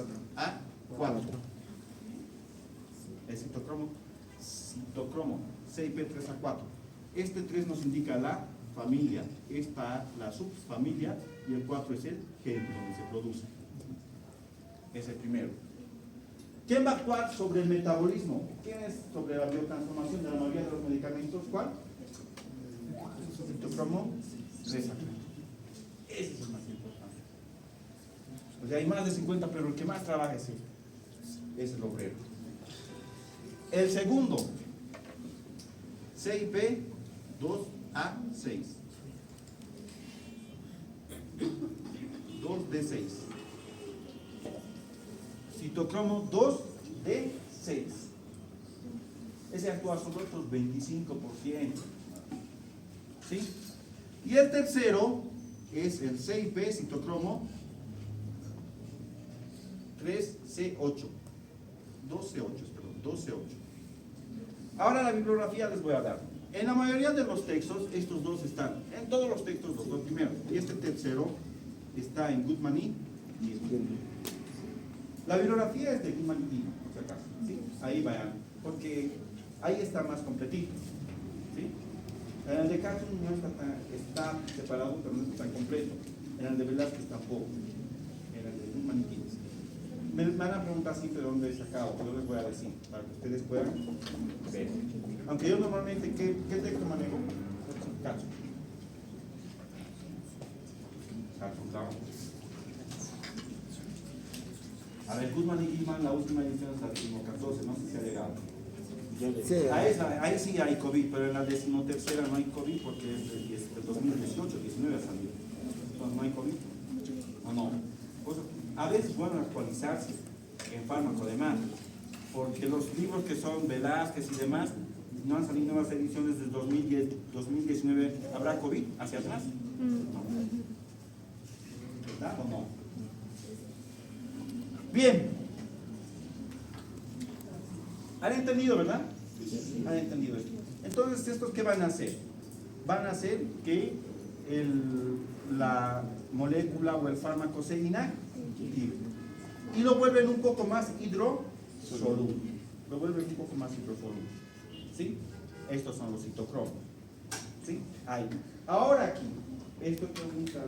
El citocromo CIP 3A4. Este 3 nos indica la familia, esta la subfamilia, y el 4 es el gen donde se produce. Es el primero. ¿Quién va a actuar sobre el metabolismo? ¿Quién es sobre la biotransformación de la mayoría de los medicamentos? ¿Cuál? Citocromo 3A4. Ese es el más importante. O sea, hay más de 50, pero el que más trabaja es el obrero. El segundo, CIP 2A6. 2D6. Citocromo 2D6. Ese actúa sobre otros 25%. ¿Sí? Y el tercero es el CIP citocromo 3C8. 12C8. Ahora la bibliografía les voy a dar. En la mayoría de los textos, estos dos están. En todos los textos, los dos primeros. Y este tercero está en Goodman y la bibliografía es de Goodman y por si acaso. ¿Sí? Ahí vayan. Porque ahí está más completito. ¿Sí? En el de Carson no está separado, pero no está tan completo. En el de Velázquez tampoco. En el de Goodman y me van a preguntar siempre de dónde he sacado, yo les voy a decir, para que ustedes puedan ver. Aunque yo normalmente, ¿qué texto manejo? Carson. Claro. A ver, Goodman y Gilman, la última edición es la 14, no sé si ha llegado. Sí, Ahí sí hay COVID, pero en la 13ª no hay COVID porque es del 2018, 19 ha salido. Entonces no hay COVID. ¿O no? Pues, a veces es bueno actualizarse en fármaco además, porque los libros que son Velázquez y demás, no han salido nuevas ediciones desde 2010, 2019. ¿Habrá COVID hacia atrás? ¿Verdad o no? Bien. ¿Han entendido, verdad? ¿Han entendido esto? Entonces, ¿estos qué van a hacer? Van a hacer que la molécula o el fármaco se inactive y lo vuelven un poco más hidrosoluble. Lo vuelven un poco más hidrosoluble. ¿Sí? Estos son los citocromos. ¿Sí? Ahí. Ahora aquí, esto es preguntas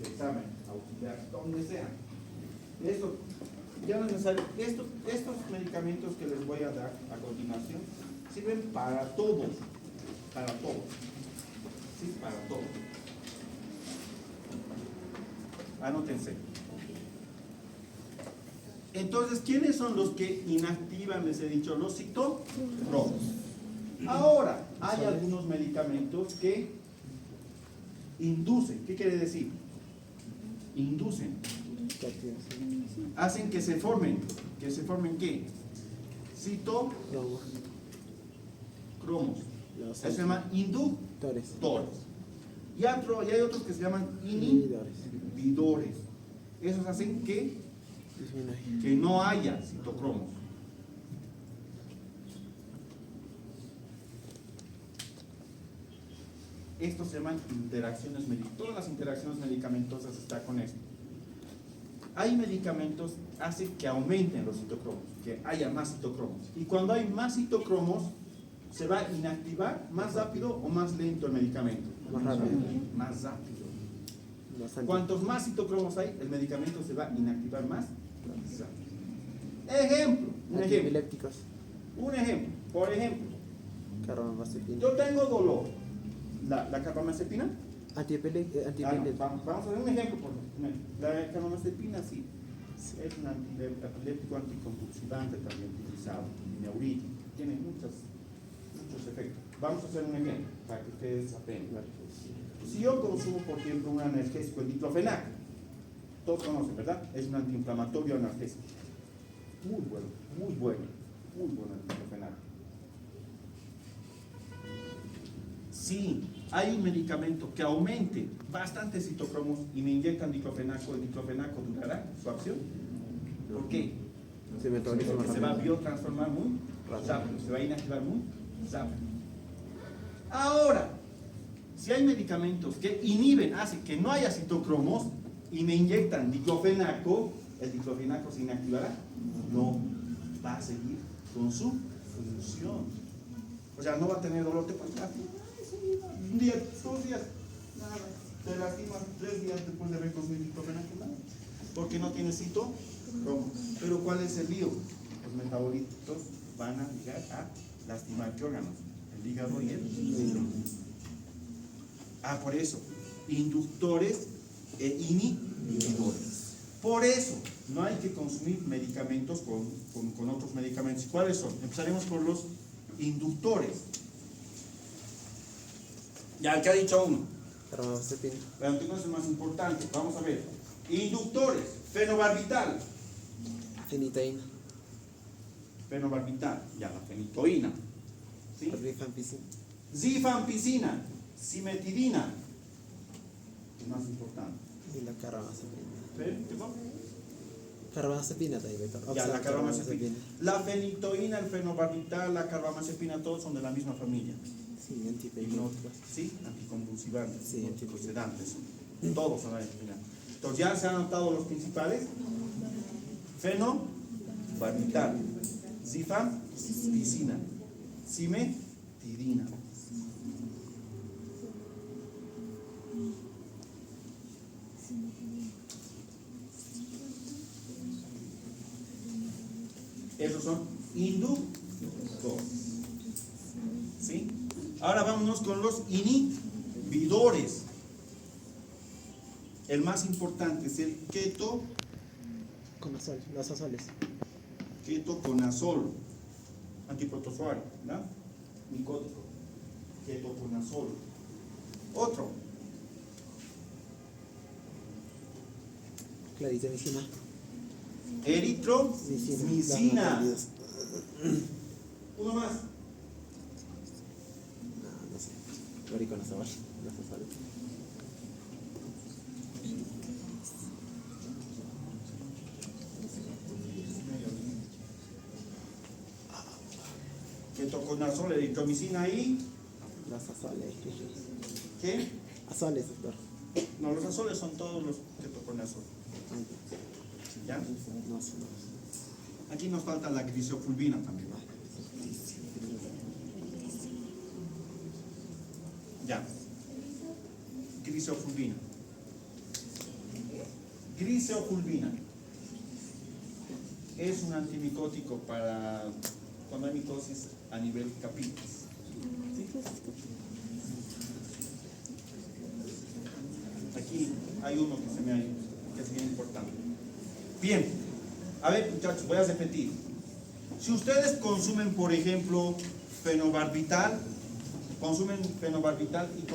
de examen, auxiliar, donde sea. Esto ya no es necesario. Estos medicamentos que les voy a dar a continuación sirven para todos. Para todos. Sí, para todos. Anótense. Entonces, ¿quiénes son los que inactivan, les he dicho? Los citocromos. Ahora, hay algunos medicamentos que inducen. ¿Qué quiere decir? Inducen. Hacen que se formen. ¿Que se formen qué? Citocromos. Eso se llama inductores. Y hay otros que se llaman inhibidores. Esos hacen que no haya citocromos. Estos se llaman interacciones medicamentosas. Todas las interacciones medicamentosas están con esto. Hay medicamentos que hacen que aumenten los citocromos, que haya más citocromos. Y cuando hay más citocromos, ¿se va a inactivar más rápido o más lento el medicamento? Más rápido. Más rápido. Bastante. Cuantos más citocromos hay, el medicamento se va a inactivar más rápido. Ejemplo. Antiepilépticos. Un ejemplo. Por ejemplo, Carbamazepina. yo tengo dolor. ¿La carbamazepina? Antiepilépticos. Vamos a ver un ejemplo. La carbamazepina sí. Es un antiepiléptico anticonvulsivante también utilizado. Neurítico. Tiene muchos efectos. Vamos a hacer un ejemplo para que ustedes aprendan. Si yo consumo, por ejemplo, un analgésico, el diclofenac, todos conocen, ¿verdad? Es un antiinflamatorio analgésico. Muy bueno el diclofenac. Si hay un medicamento que aumente bastante citocromos y me inyectan diclofenaco, ¿el diclofenaco durará su acción? ¿Por qué? Porque se va a biotransformar muy rápido, se va a inactivar muy rápido. Ahora, si hay medicamentos que inhiben, hacen que no haya citocromos y me inyectan diclofenaco, ¿el diclofenaco se inactivará? No, va a seguir con su función. O sea, no va a tener dolor, te puedes lastimar un día, 2 días, nada, te lastimas 3 días después de haber consumido diclofenaco, nada, porque no tiene citocromos. Pero ¿cuál es el lío? Los metabolitos van a llegar a lastimar, ¿qué órganos? El hígado y el riñón. Por eso, inductores e inhibidores. Por eso, no hay que consumir medicamentos con otros medicamentos. ¿Cuáles son? Empezaremos por los inductores. Ya, el que ha dicho uno. Carbamazepina. Pero no es el más importante. Vamos a ver. Inductores. Fenobarbital. Fenitoína. Fenobarbital. Ya, la fenitoína. ¿Sí? Rifampicina. Rifampicina. Cimetidina. El más importante. Y la carbamazepina. ¿Qué fue? Carbamazepina también. Ya, la carbamazepina. La fenitoína, el fenobarbital, la carbamazepina, todos son de la misma familia. Sí, antiepilépticos. Sí, anticonvulsivantes, Sí, anticonvulsivantes. Todos son anticonvulsivantes. Entonces ya se han anotado los principales. Fenobarbital, rifampicina, cimetidina. Esos son inductores. ¿Sí? Ahora vámonos con los inhibidores. El más importante es el Conazol, los azoles. ketoconazol. antiprotozoario, ¿verdad? Micótico, ketoconazol. Otro, Claritromicina. eritromicina. Uno más. No sé. Voriconazol. No sé, ¿sabes? Ketoconazol, eritromicina y Los azoles. ¿qué? Azoles, doctor. No, los azoles son todos los ketoconazol. ¿Ya? No sé. Aquí nos falta la grisofulvina también. Ya. Grisofulvina. Grisofulvina es un antimicótico para cuando hay micosis a nivel capitis. Aquí hay uno que se me ha ido, que es bien importante. Bien, a ver muchachos, voy a repetir. Si ustedes consumen, por ejemplo, fenobarbital, y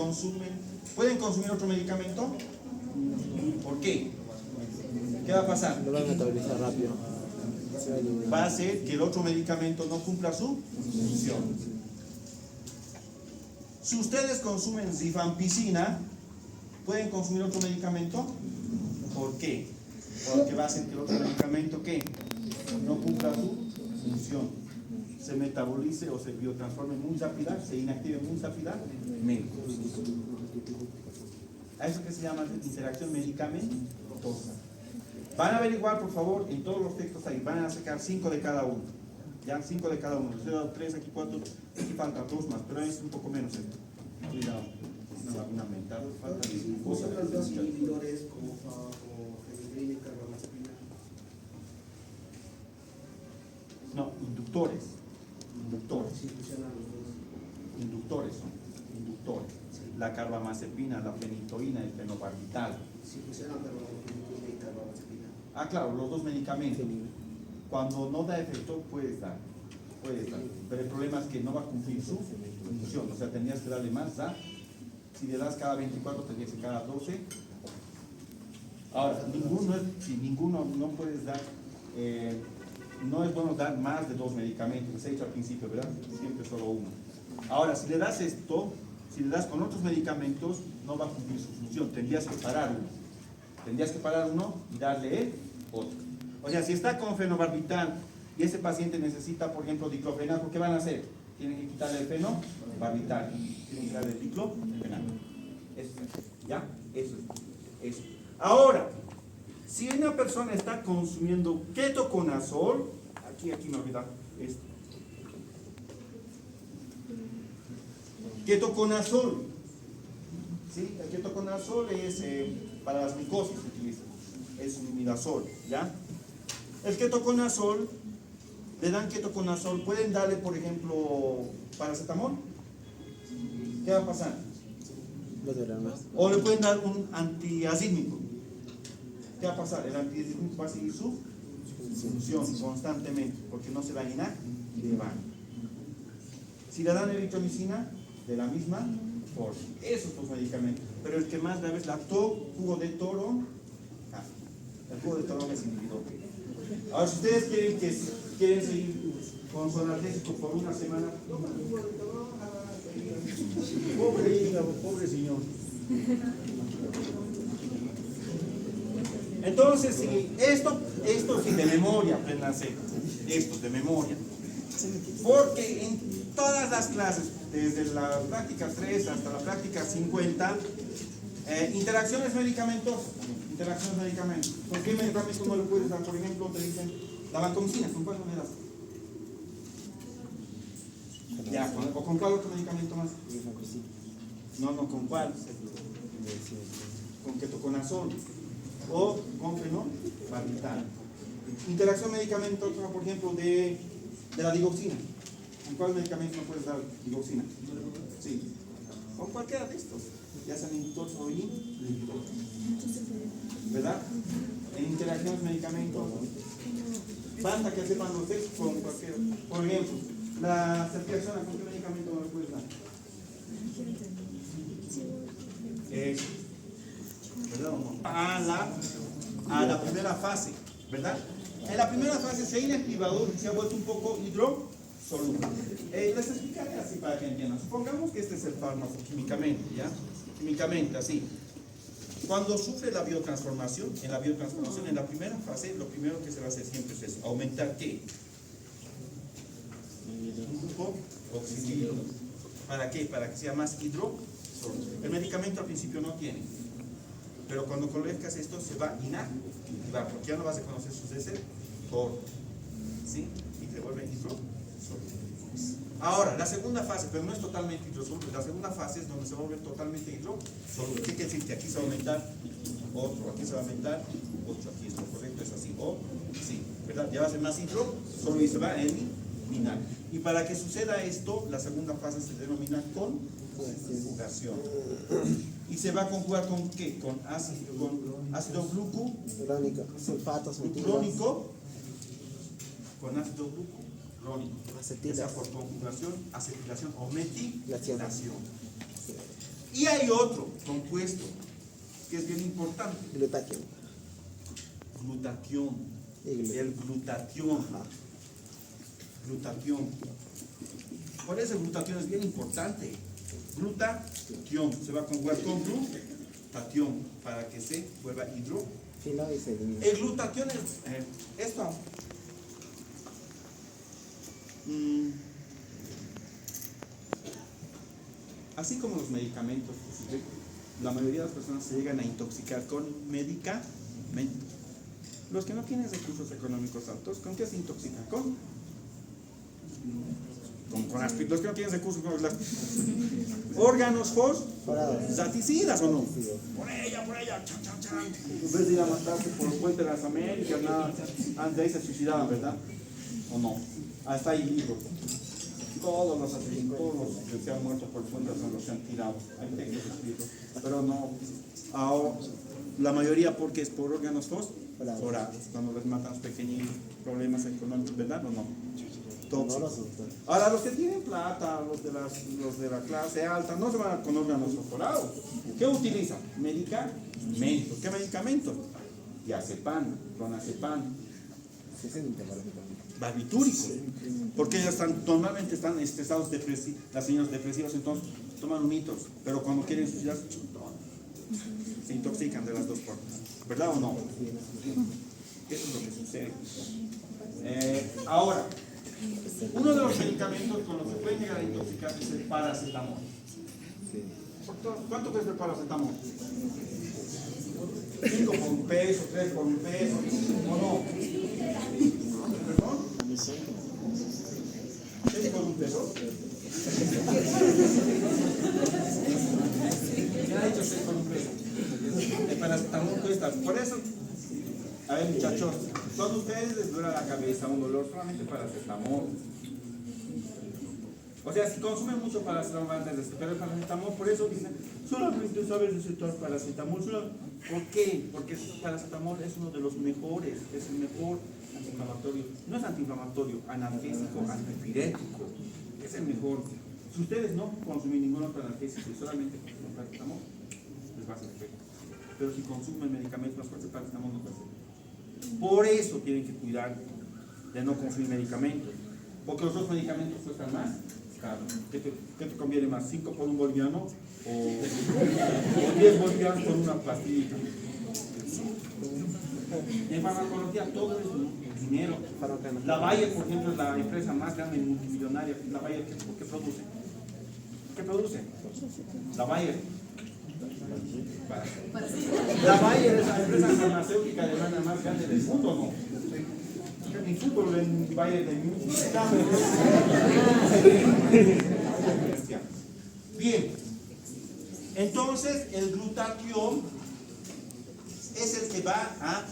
¿pueden consumir otro medicamento? ¿Por qué? ¿Qué va a pasar? Lo van a metabolizar rápido. Se va a eliminar. Va a hacer que el otro medicamento no cumpla su función. Si ustedes consumen rifampicina, ¿pueden consumir otro medicamento? ¿Por qué? Porque va a hacer que el otro medicamento ¿qué? No cumpla su función. Se metabolice o se biotransforme muy rápida, se inactive muy rápidamente. A eso que se llama interacción medicamentosa. Van a averiguar, por favor, en todos los textos ahí, van a sacar 5 de cada uno. Ya, 5 de cada uno. Les he dado 3, aquí 4, aquí faltan 2 más, pero es un poco menos esto. Cuidado, una laguna mental, falta de glucosa. Los dos inhibidores como fenigrina y carbamazepina. No, inductores. Sí, funcionan los dos. Inductores son. Inductores. La carbamazepina, la fenitoína, el fenobarbital. Sí, funcionan fenigrina y carbamazepina. Ah, claro, los dos medicamentos. Cuando no da efecto, puedes dar. Pero el problema es que no va a cumplir su función. O sea, tendrías que darle más, ¿da? Si le das cada 24, tendrías que cada 12. Ahora, ninguno no puedes dar. No es bueno dar más de 2 medicamentos. Les he dicho al principio, ¿verdad? Siempre solo uno. Ahora, si le das esto, si le das con otros medicamentos, no va a cumplir su función. Tendrías que parar uno y darle el otro. O sea, si está con fenobarbital y ese paciente necesita, por ejemplo, diclofenaco, ¿qué van a hacer? Tienen que quitarle el fenobarbital, tienen que darle el diclofenaco. Eso es, ¿ya? Eso es. Ahora, si una persona está consumiendo ketoconazol, aquí me olvidé esto. Ketoconazol, ¿sí? El ketoconazol es para las micosis se utiliza, es un imidazol, ¿ya? El ketoconazol, le dan ketoconazol, pueden darle, por ejemplo, paracetamol. ¿Qué va a pasar? Va a durar más. O le pueden dar un antiazídmico. ¿Qué va a pasar? El antiazídmico va a seguir su función constantemente, porque no se va a inactivar. Si le dan eritromicina, de la misma forma. Esos son los medicamentos. Pero el que más da es jugo de toro. El jugo de toro es inhibidor. Ahora, si ustedes quieren seguir con su analgésico por una semana, toman jugo de toro. Pobre hígado, pobre señor. Entonces, sí, esto sí de memoria, apréndanse. Esto de memoria. Porque en todas las clases, desde la práctica 3 hasta la práctica 50, interacciones medicamentosas. ¿Con qué medicamento no le puedes dar? Por ejemplo, te dicen la vancomicina, ¿con cuál no le das? Ya, ¿o con cuál otro medicamento más? No, ¿con cuál? Con ketoconazol o con fenobarbital. Interacción medicamentosa, por ejemplo, de la digoxina. ¿Con cuál medicamento no puedes dar digoxina? Sí. Con cualquiera de estos, ya sean inductores o inhibidores. ¿Verdad? En interacciones medicamentos, basta que sepan los textos con cualquiera. Por ejemplo, La ceftriaxona, ¿con qué medicamento me lo puedes dar? ¿Verdad o no? A la primera fase, ¿verdad? En la primera fase se ha inactivado y se ha vuelto un poco hidrosoluble. Les explicaré así para que entiendan. Supongamos que este es el fármaco químicamente, ¿ya? Químicamente, así. Cuando sufre la biotransformación, en la primera fase, lo primero que se va a hacer siempre es eso, aumentar ¿qué? Un grupo oxidilo. ¿Para qué? Para que sea más hidrosoluble. El medicamento al principio no tiene. Pero cuando coloques esto se va a inactivar, porque ya no vas a conocer sus receptores, ¿sí? Y se vuelve hidrosoluble. Ahora, la segunda fase, pero no es totalmente hidrosoluble, la segunda fase es donde se vuelve totalmente hidrosoluble. ¿Qué quiere decir? Que aquí se va a aumentar otro, aquí se va a aumentar otro, aquí es lo correcto, es así, o sí, ¿verdad? Ya va a ser más hidrosoluble y se va a eliminar. Y para que suceda esto, la segunda fase se denomina conjugación. ¿Y se va a conjugar con qué? Con ácido Crónico, sulfatos, glucúrico, con ácido glucúrico, acetilas. ya sea por conjugación, acetilación o metilación. Sí. Y hay otro compuesto que es bien importante, Glutatión. glutatión. Y El glutatión. Ajá. Glutatión. Por eso el glutatión es bien importante. Glutatión se va a conjugar con glutatión para que se vuelva hidro. Filo y se elimina. El glutatión es esto. Así como los medicamentos, la mayoría de las personas se llegan a intoxicar con medicamentos. Los que no tienen recursos económicos altos, ¿con qué se intoxican? Los que no tienen recursos con las órganos fosfaticidas, ¿o no? Por ella, chan, chan, chan. En vez de ir a matarse por el puente de las Américas, nada, antes de ahí se suicidaban, ¿verdad? ¿O no? Hasta ahí libros. Todos los asesinos, todos los que se han muerto por el puente son los que han tirado. Hay textos escritos, pero no. Ahora, la mayoría porque es por órganos fosforados, cuando les matan los pequeñitos, problemas económicos, ¿verdad o no? Ahora, los que tienen plata, los de la clase alta, no se van con órganos fosforados. ¿Qué utilizan? Medicamentos. ¿Qué medicamentos? Diazepam, clonazepam, barbitúricos. Porque ellos normalmente están estresados, las señoras depresivas, entonces toman mitos, pero cuando quieren suicidarse, se intoxican de las dos formas. ¿Verdad o no? Eso es lo que sucede. Ahora, uno de los medicamentos con los que pueden llegar a intoxicarse es el paracetamol. ¿Cuánto cuesta el paracetamol? 5 por un peso, 3 por un peso, ¿o no? ¿Perdón? 6 por un peso. ¿Quién ha dicho 6 por un peso? El paracetamol cuesta, por eso. A ver, muchachos, todos ustedes les duele la cabeza, un dolor, solamente paracetamol. O sea, si consumen mucho paracetamol van a recetar el paracetamol, por eso dicen, solamente sabes recetar paracetamol. ¿Por qué? Porque el paracetamol es uno de los mejores, es el mejor antiinflamatorio. No es antiinflamatorio, analgésico, antipirético. Es el mejor. Si ustedes no consumen ningún otro analgésico y solamente consumen paracetamol, les va a hacer efecto. Pero si consumen medicamentos más fuertes, el paracetamol no va a hacer. Por eso tienen que cuidar de no consumir medicamentos, porque los otros medicamentos cuestan más caros. ¿Qué te conviene más? ¿5 por un boliviano o 10 bolivianos por una pastillita? En farmacología todo es dinero. La Bayer, por ejemplo, es la empresa más grande y multimillonaria. La Bayer, ¿qué produce? ¿Qué produce? La Bayer. La Bayer es la empresa farmacéutica alemana más grande del mundo, ¿no? En fútbol en Bayer de Múnich. Bien, entonces el glutatión es el que va a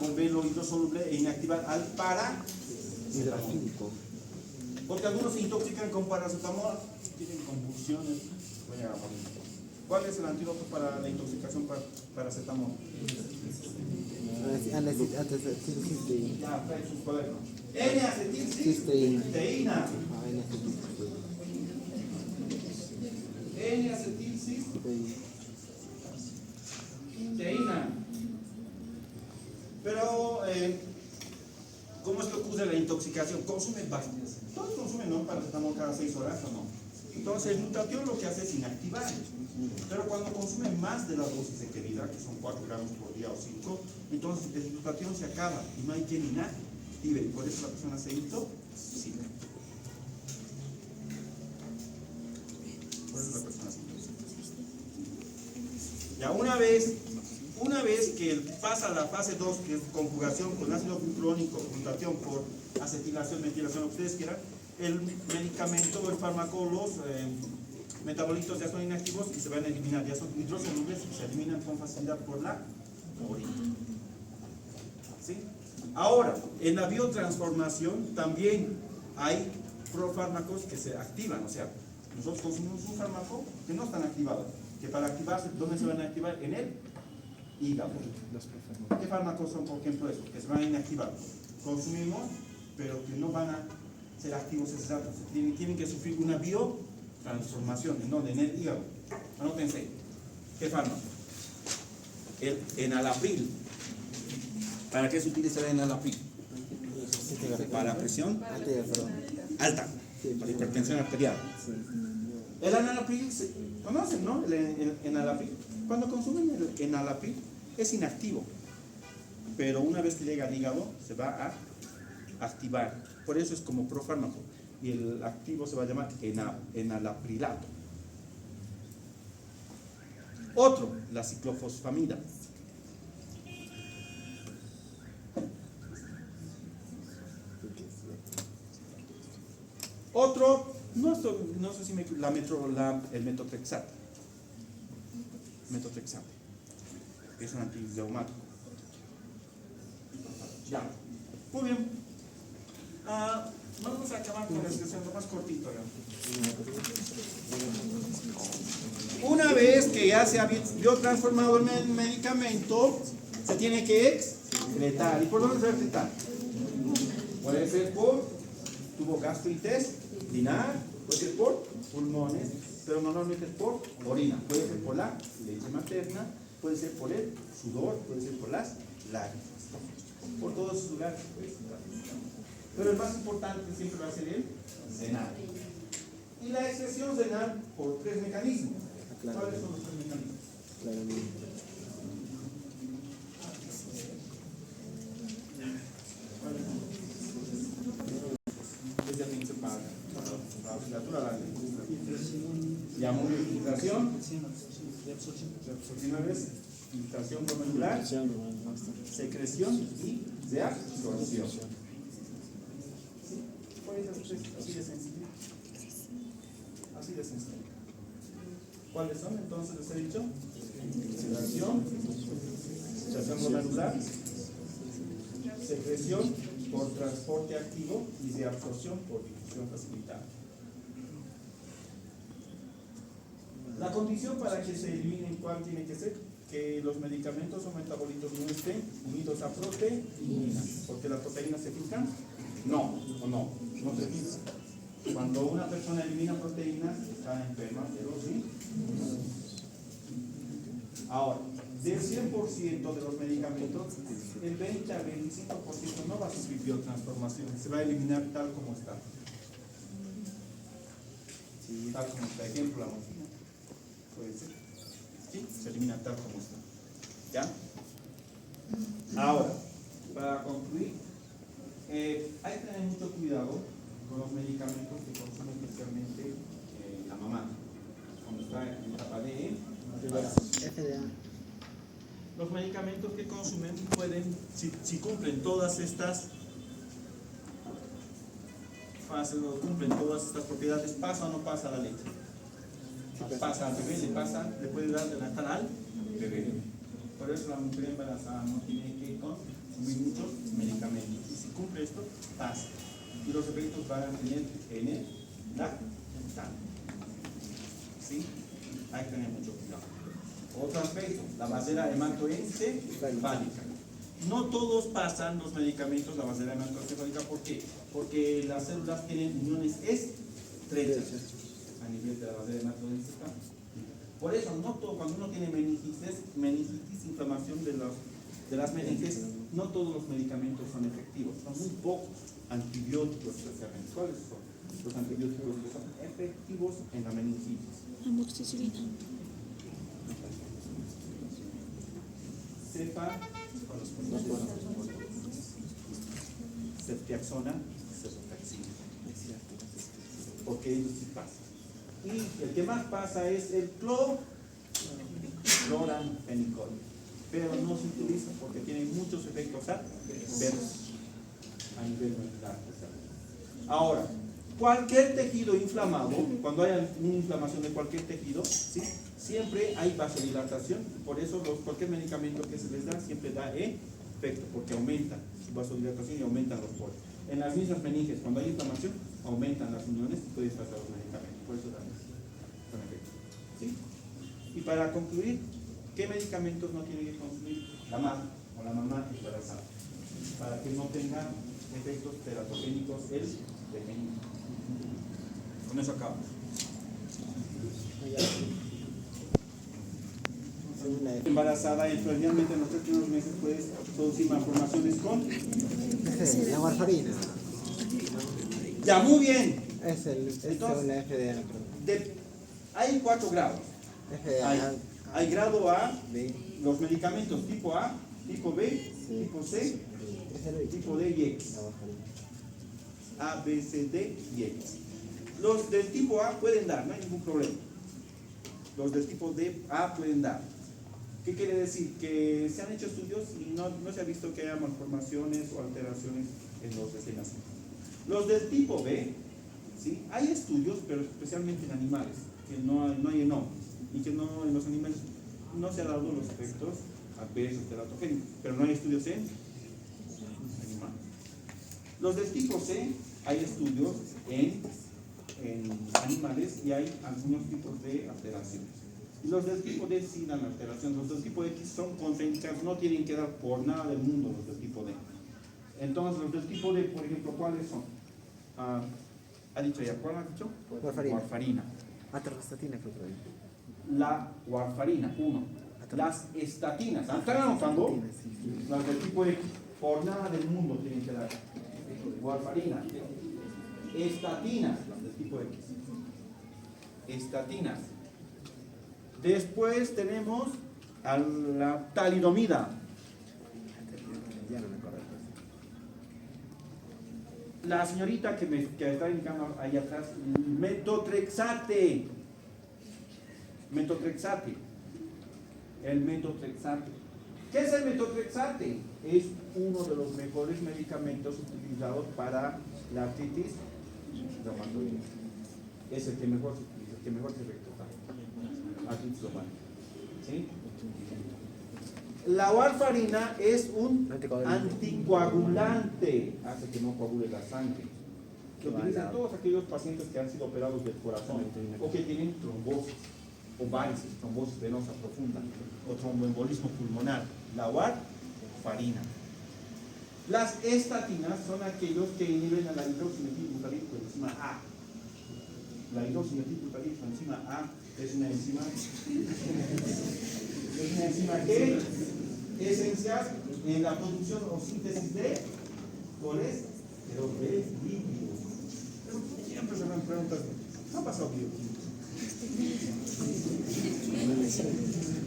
volverlo hidrosoluble e inactivar al paracetamol. Porque algunos se intoxican con paracetamol, tienen convulsiones. ¿Cuál es el antídoto para la intoxicación por paracetamol? N-acetilcisteína. Ya, trae sus cuadernos. N-acetilcisteína. N-acetilcisteína. Pero, ¿cómo es que ocurre la intoxicación? Consume bastante. Todos consumen, ¿no? Paracetamol cada 6 horas o no. Entonces, el glutatión lo que hace es inactivar. Pero cuando consume más de la dosis requerida, que son 4 gramos por día o 5, entonces el glutatión se acaba y no hay quien inactive. Por eso la persona se intoxica. Por eso la persona se intoxica. Ya una vez que pasa la fase 2, que es conjugación con ácido glucrónico, glutatión por acetilación, metilación, lo que ustedes quieran, el medicamento o el fármaco, los metabolitos ya son inactivos y se van a eliminar, ya son hidrosolubles y se eliminan con facilidad por la orina. ¿Sí? Ahora, en la biotransformación también hay profármacos que se activan, o sea, nosotros consumimos un fármaco que no están activados, que para activarse, ¿dónde se van a activar? En el hígado. ¿Qué fármacos son, por ejemplo, esos? Que se van a inactivar. Consumimos, pero que no van a ser activos esos datos. Tienen que sufrir una biotransformación. ¿En dónde? En el hígado. Anótense. ¿Qué fármaco? El enalapril. ¿Para qué se utiliza el enalapril? Para la presión alta. Para hipertensión arterial. El enalapril, ¿conocen, no? El enalapril. Cuando consumen el enalapril es inactivo, pero una vez que llega al hígado se va a activar. Por eso es como profármaco. Y el activo se va a llamar enalaprilato. Otro, la ciclofosfamida. Otro, no sé si el metotrexato. Metotrexato. Es un antirreumático. Ya. Muy bien. Vamos a acabar con la sesión lo más cortito. ¿Ya? Una vez que ya se ha biotransformado el medicamento, se tiene que excretar. ¿Y por dónde se va a excretar? Puede ser por tubo gastrointestinal, puede ser por pulmones, pero normalmente es por orina. Puede ser por la leche materna, puede ser por el sudor, puede ser por las lágrimas. Por todos esos lugares. Pero el más importante siempre va a ser el renal. Y la excreción renal por 3 mecanismos. ¿Cuáles son los 3 mecanismos? Ella tiene que para la musculatura, la llamo filtración, filtración glomerular, secreción y reabsorción. Así de sencillo. Así de sencillo. ¿Cuáles son entonces? Les he dicho. Filtración glomerular, secreción por transporte activo y reabsorción por difusión facilitada. La condición para que se eliminen, ¿cuál tiene que ser? Que los medicamentos o metabolitos no estén unidos a proteínas, porque las proteínas se filtran. No se filtran. Cuando una persona elimina proteínas, está enferma de los riñones. Ahora, del 100% de los medicamentos, el 20 al 25% no va a sufrir biotransformación, se va a eliminar tal como está. Tal como está. Ejemplo, la morfina. Puede ser. ¿Sí? Se elimina tal como está. ¿Ya? Ahora, para concluir, hay que tener mucho cuidado con los medicamentos que consume especialmente la mamá cuando está en etapa de FDA. Los medicamentos que consumen pueden, si cumplen todas estas fases, o cumplen todas estas propiedades, ¿pasa o no pasa la leche? Pasa al bebé, le puede dar de lactar al bebé. Por eso la mujer embarazada no tiene que consumir muchos medicamentos. Y si cumple esto, pasa. Y los efectos van a tener en el lactante. ¿Sí? Hay que tener mucho cuidado. Otro aspecto, la barrera hematoencefálica. no todos pasan los medicamentos a base de la encefálica. ¿Por qué? Porque las células tienen uniones estrechas a nivel de la base de encefálica. Por eso, no todo, cuando uno tiene meningitis, inflamación de las meninges, no todos los medicamentos son efectivos, son muy pocos antibióticos especialmente. ¿Cuáles son los antibióticos que son efectivos en la meningitis? Amoxicilina. Cepa, ceftriaxona, cefotaxina. Porque ellos sí pasan. Y el que más pasa es el cloranfenicol, pero no se utiliza porque tiene muchos efectos adversos a nivel molecular. Ahora, cualquier tejido inflamado, cuando hay una inflamación de cualquier tejido, ¿sí?, siempre hay vasodilatación. Por eso cualquier medicamento que se les da siempre da efecto, porque aumenta su vasodilatación y aumentan los poros. En las mismas meninges, cuando hay inflamación, aumentan las uniones y puedes pasar los medicamentos. Por eso dan efecto. ¿Sí? Y para concluir, ¿qué medicamentos no tiene que consumir la madre o la mamá embarazada? Para que no tenga efectos teratogénicos el pequeño. Con eso acabamos. Embarazada, realmente en los 3 primeros meses puedes producir malformaciones con. La warfarina. Ya, muy bien. Es Entonces, la FDA. Hay 4 grados. FDA. Hay grado A, B. los medicamentos tipo A, tipo B, Sí. tipo C, Es el tipo D y X. La warfarina. A, B, C, D y X. Los del tipo A pueden dar, no hay ningún problema. Los del tipo D, A pueden dar. ¿Qué quiere decir? Que se han hecho estudios y no se ha visto que haya malformaciones o alteraciones en los recién nacidos. Los del tipo B, ¿sí?, hay estudios, pero especialmente en animales, que no hay en hombres, y que no, en los animales no se han dado los efectos adversos teratogénicos, pero no hay estudios en animales. Los del tipo C, hay estudios en animales y hay algunos tipos de alteraciones. Y los del tipo D sí dan alteración. Los del tipo X son contraindicados, no tienen que dar por nada del mundo los del tipo D. Entonces, los del tipo D, por ejemplo, ¿cuáles son? ¿Ha dicho ya? ¿Cuál ha dicho? Warfarina. Warfarina. Atorvastatina creo que hay. La warfarina, 1. Las estatinas, ¿están anotando? Las del tipo X, por nada del mundo tienen que dar. Warfarina. Estatinas, las del tipo X. Estatinas. Después tenemos a la talidomida. Ya no me acuerdo. La señorita que está indicando ahí atrás, metotrexate. Metotrexate. El metotrexate. ¿Qué es el metotrexate? Es uno de los mejores medicamentos utilizados para la artritis reumatoide. Es el que mejor se utiliza, el que mejor se efectúa. Artritis reumatoide. ¿Sí? La warfarina es un anticoagulante, hace que no coagule la sangre. Lo utilizan todos aquellos pacientes que han sido operados del corazón o que tienen trombosis o varices, trombosis venosa profunda o tromboembolismo pulmonar. La warfarina. Las estatinas son aquellos que inhiben a la hidroximetilbutaril por enzima A. La hidroximetilbutaril por enzima A es una enzima que es esencial en la producción o síntesis de colesterol líquido. Siempre se me preguntan, ¿qué ha pasado bioquímica?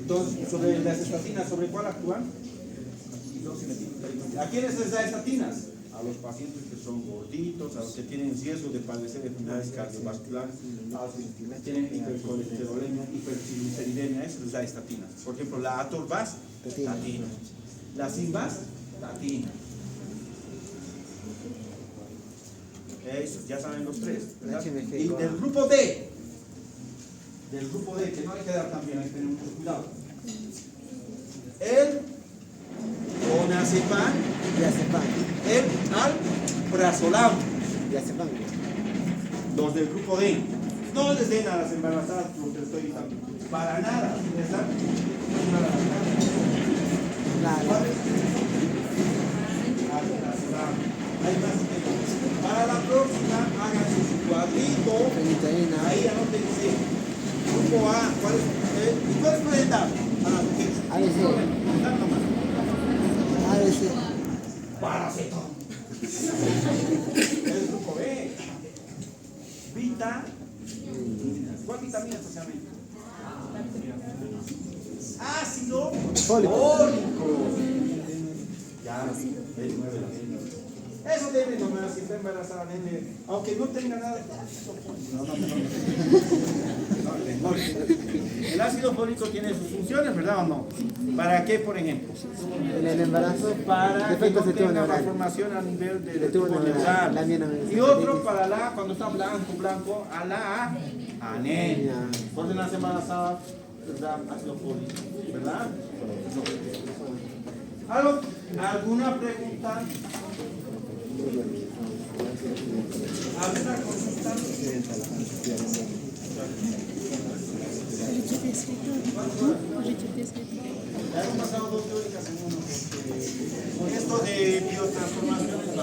Entonces, sobre las estatinas, ¿sobre cuál actúan? ¿A quiénes les da estatinas? A los pacientes que son gorditos, a los que tienen riesgo de padecer enfermedades cardiovasculares, a los que tienen hipercolesterolemia, hipertrigliceridemia, eso les da estatinas. Por ejemplo, la atorvastatina, la simvastatina. Eso, ya saben los 3, ¿verdad? Y del grupo D, que no hay que dar también, hay que tener mucho cuidado. El clonazepam, el alprazolam, los del grupo D. No les den a las embarazadas lo que les estoy diciendo. Para nada, les dan nada. Hay más temas. Para la próxima, hagan su cuadrito. Ahí anótense. Grupo A, ¿cuál es? ¿Y cuál es planeta? ABC. ABC. Paracetón. El grupo B. Vita. ¿Cuál vitamina especialmente? Ácido fólico. Ya, eso debe tomar si está embarazada, nene. Aunque no tenga nada. No. El ácido fólico tiene sus funciones, ¿verdad o no? ¿Para qué, por ejemplo? En el embarazo, Para que defectos no de tubo tenga neural. malformación a nivel de De tubo tubo neural. La neural. mía no Y otro para la, cuando está blanco, a la anemia. Cuando nace embarazada, ¿verdad? Ácido fólico, ¿verdad? ¿Alguna pregunta? ¿Alguna consulta? Ya hemos pasado 2 teóricas en uno, porque con esto de biotransformaciones